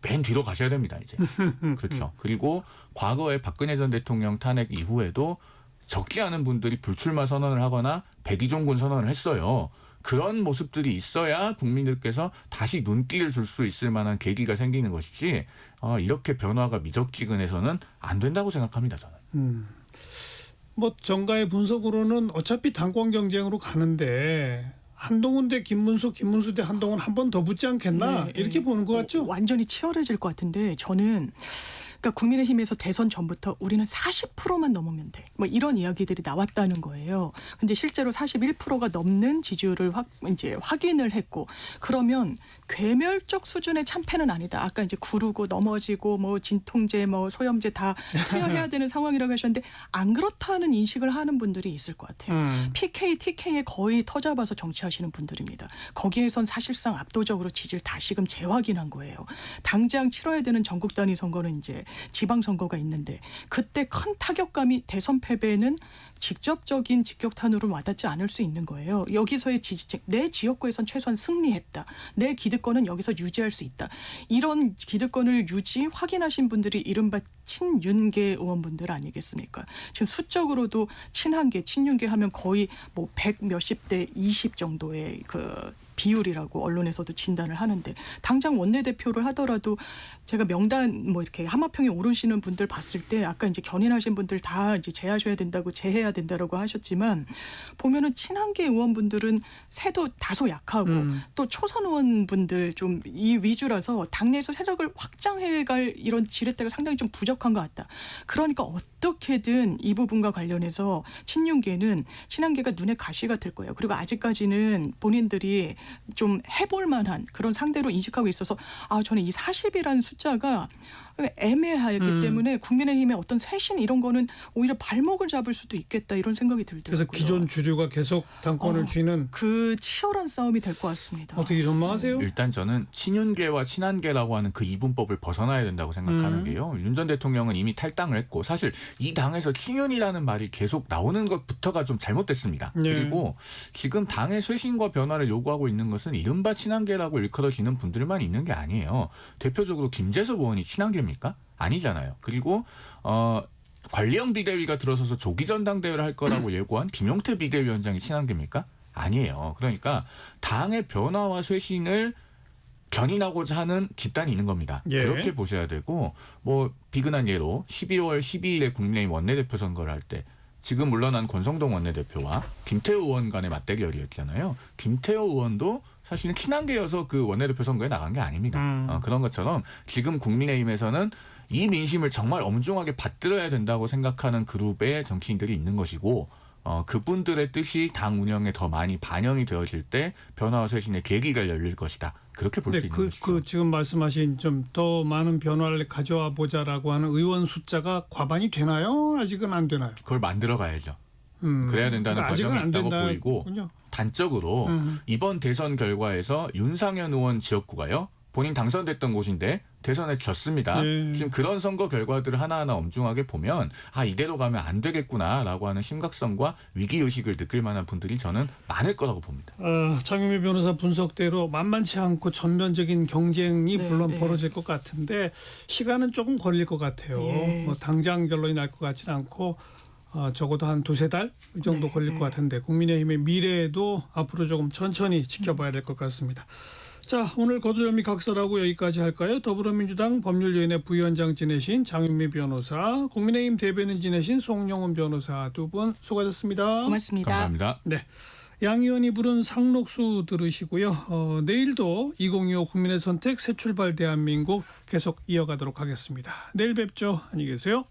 맨 뒤로 가셔야 됩니다. 이제. 그렇죠. 그리고 과거에 박근혜 전 대통령 탄핵 이후에도 적지 않은 분들이 불출마 선언을 하거나 백의종군 선언을 했어요. 그런 모습들이 있어야 국민들께서 다시 눈길을 줄 수 있을 만한 계기가 생기는 것이지 이렇게 변화가 미적지근해서는 안 된다고 생각합니다. 저는. 뭐 정가의 분석으로는 어차피 당권 경쟁으로 가는데 한동훈 대 김문수, 김문수 대 한동훈 한 번 더 붙지 않겠나 네, 이렇게 보는 것 같죠? 완전히 치열해질 것 같은데 저는 그러니까 국민의힘에서 대선 전부터 우리는 40%만 넘으면 돼. 뭐 이런 이야기들이 나왔다는 거예요. 근데 실제로 41%가 넘는 지지율을 이제 확인을 했고 그러면 괴멸적 수준의 참패는 아니다. 아까 이제 구르고 넘어지고 뭐 진통제 뭐 소염제 다 투여해야 되는 상황이라고 하셨는데 안 그렇다는 인식을 하는 분들이 있을 것 같아요. PK, TK에 거의 터잡아서 정치하시는 분들입니다. 거기에선 사실상 압도적으로 지지를 다시금 재확인한 거예요. 당장 치러야 되는 전국 단위 선거는 이제 지방선거가 있는데 그때 큰 타격감이 대선 패배는 직접적인 직격탄으로 와닿지 않을 수 있는 거예요. 여기서의 지지층, 내 지역구에선 최소한 승리했다. 내 기득권은 여기서 유지할 수 있다. 이런 기득권을 확인하신 분들이 이른바 친윤계 의원분들 아니겠습니까? 지금 수적으로도 친한계, 친윤계 하면 거의 뭐 100 몇십 대 20 정도의 그 비율이라고 언론에서도 진단을 하는데 당장 원내대표를 하더라도 제가 명단 뭐 이렇게 하마평에 오르시는 분들 봤을 때 아까 이제 견인하신 분들 다 이제 제하셔야 된다고 제해야 된다라고 하셨지만 보면은 친한계 의원분들은 세도 다소 약하고 또 초선 의원분들 좀 이 위주라서 당내에서 세력을 확장해갈 이런 지렛대가 상당히 좀 부족한 것 같다. 그러니까 어떻게든 이 부분과 관련해서 친윤계는 친한계가 눈에 가시가 될 거예요. 그리고 아직까지는 본인들이 좀 해볼 만한 그런 상대로 인식하고 있어서 저는 이 40이라는 숫자가 애매하기 때문에 국민의힘의 어떤 쇄신 이런 거는 오히려 발목을 잡을 수도 있겠다 이런 생각이 들더라고요. 그래서 기존 주류가 계속 당권을 쥐는 그 치열한 싸움이 될 것 같습니다. 어떻게 전망하세요? 일단 저는 친윤계와 친한계라고 하는 그 이분법을 벗어나야 된다고 생각하는 게요. 윤 전 대통령은 이미 탈당을 했고 사실 이 당에서 친윤이라는 말이 계속 나오는 것부터가 좀 잘못됐습니다. 네. 그리고 지금 당의 쇄신과 변화를 요구하고 있는 것은 이른바 친한계라고 일컬어지는 분들만 있는 게 아니에요. 대표적으로 김재석 의원이 친한계입니까? 아니잖아요. 그리고 관리형 비대위가 들어서서 조기 전당대회를 할 거라고 예고한 김용태 비대위원장이 친한계입니까? 아니에요. 그러니까 당의 변화와 쇄신을 견인하고자 하는 집단이 있는 겁니다. 예. 그렇게 보셔야 되고 뭐 비근한 예로 12월 12일에 국민의힘 원내대표 선거를 할 때 지금 물러난 권성동 원내대표와 김태호 의원 간의 맞대결이었잖아요. 김태호 의원도 사실은 친한계여서 그 원내대표 선거에 나간 게 아닙니다. 그런 것처럼 지금 국민의힘에서는 이 민심을 정말 엄중하게 받들어야 된다고 생각하는 그룹의 정치인들이 있는 것이고 그분들의 뜻이 당 운영에 더 많이 반영이 되어질 때 변화와 쇄신의 계기가 열릴 것이다. 그렇게 볼 수 있는 것이죠. 그 지금 말씀하신 좀 더 많은 변화를 가져와 보자라고 하는 의원 숫자가 과반이 되나요? 아직은 안 되나요? 그걸 만들어 가야죠. 그래야 된다는 그러니까 아직은 과정이 안 있다고 된다. 보이고 군요. 단적으로 이번 대선 결과에서 윤상현 의원 지역구가요. 본인 당선됐던 곳인데 대선에서 졌습니다. 네. 지금 그런 선거 결과들을 하나하나 엄중하게 보면 이대로 가면 안 되겠구나라고 하는 심각성과 위기의식을 느낄 만한 분들이 저는 많을 거라고 봅니다. 장윤미 변호사 분석대로 만만치 않고 전면적인 경쟁이 네, 물론 네. 벌어질 것 같은데 시간은 조금 걸릴 것 같아요. 예. 뭐 당장 결론이 날 것 같지는 않고 적어도 한 2-3달 정도 네, 걸릴 네. 것 같은데 국민의힘의 미래도 앞으로 조금 천천히 지켜봐야 될 것 같습니다. 자, 오늘 거두절미 각설하고 여기까지 할까요? 더불어민주당 법률위원회 부위원장 지내신 장윤미 변호사, 국민의힘 대변인 지내신 송영훈 변호사 두 분 수고하셨습니다. 고맙습니다. 감사합니다. 네, 양희연이 부른 상록수 들으시고요. 내일도 2025 국민의 선택 새 출발 대한민국 계속 이어가도록 하겠습니다. 내일 뵙죠. 안녕히 계세요.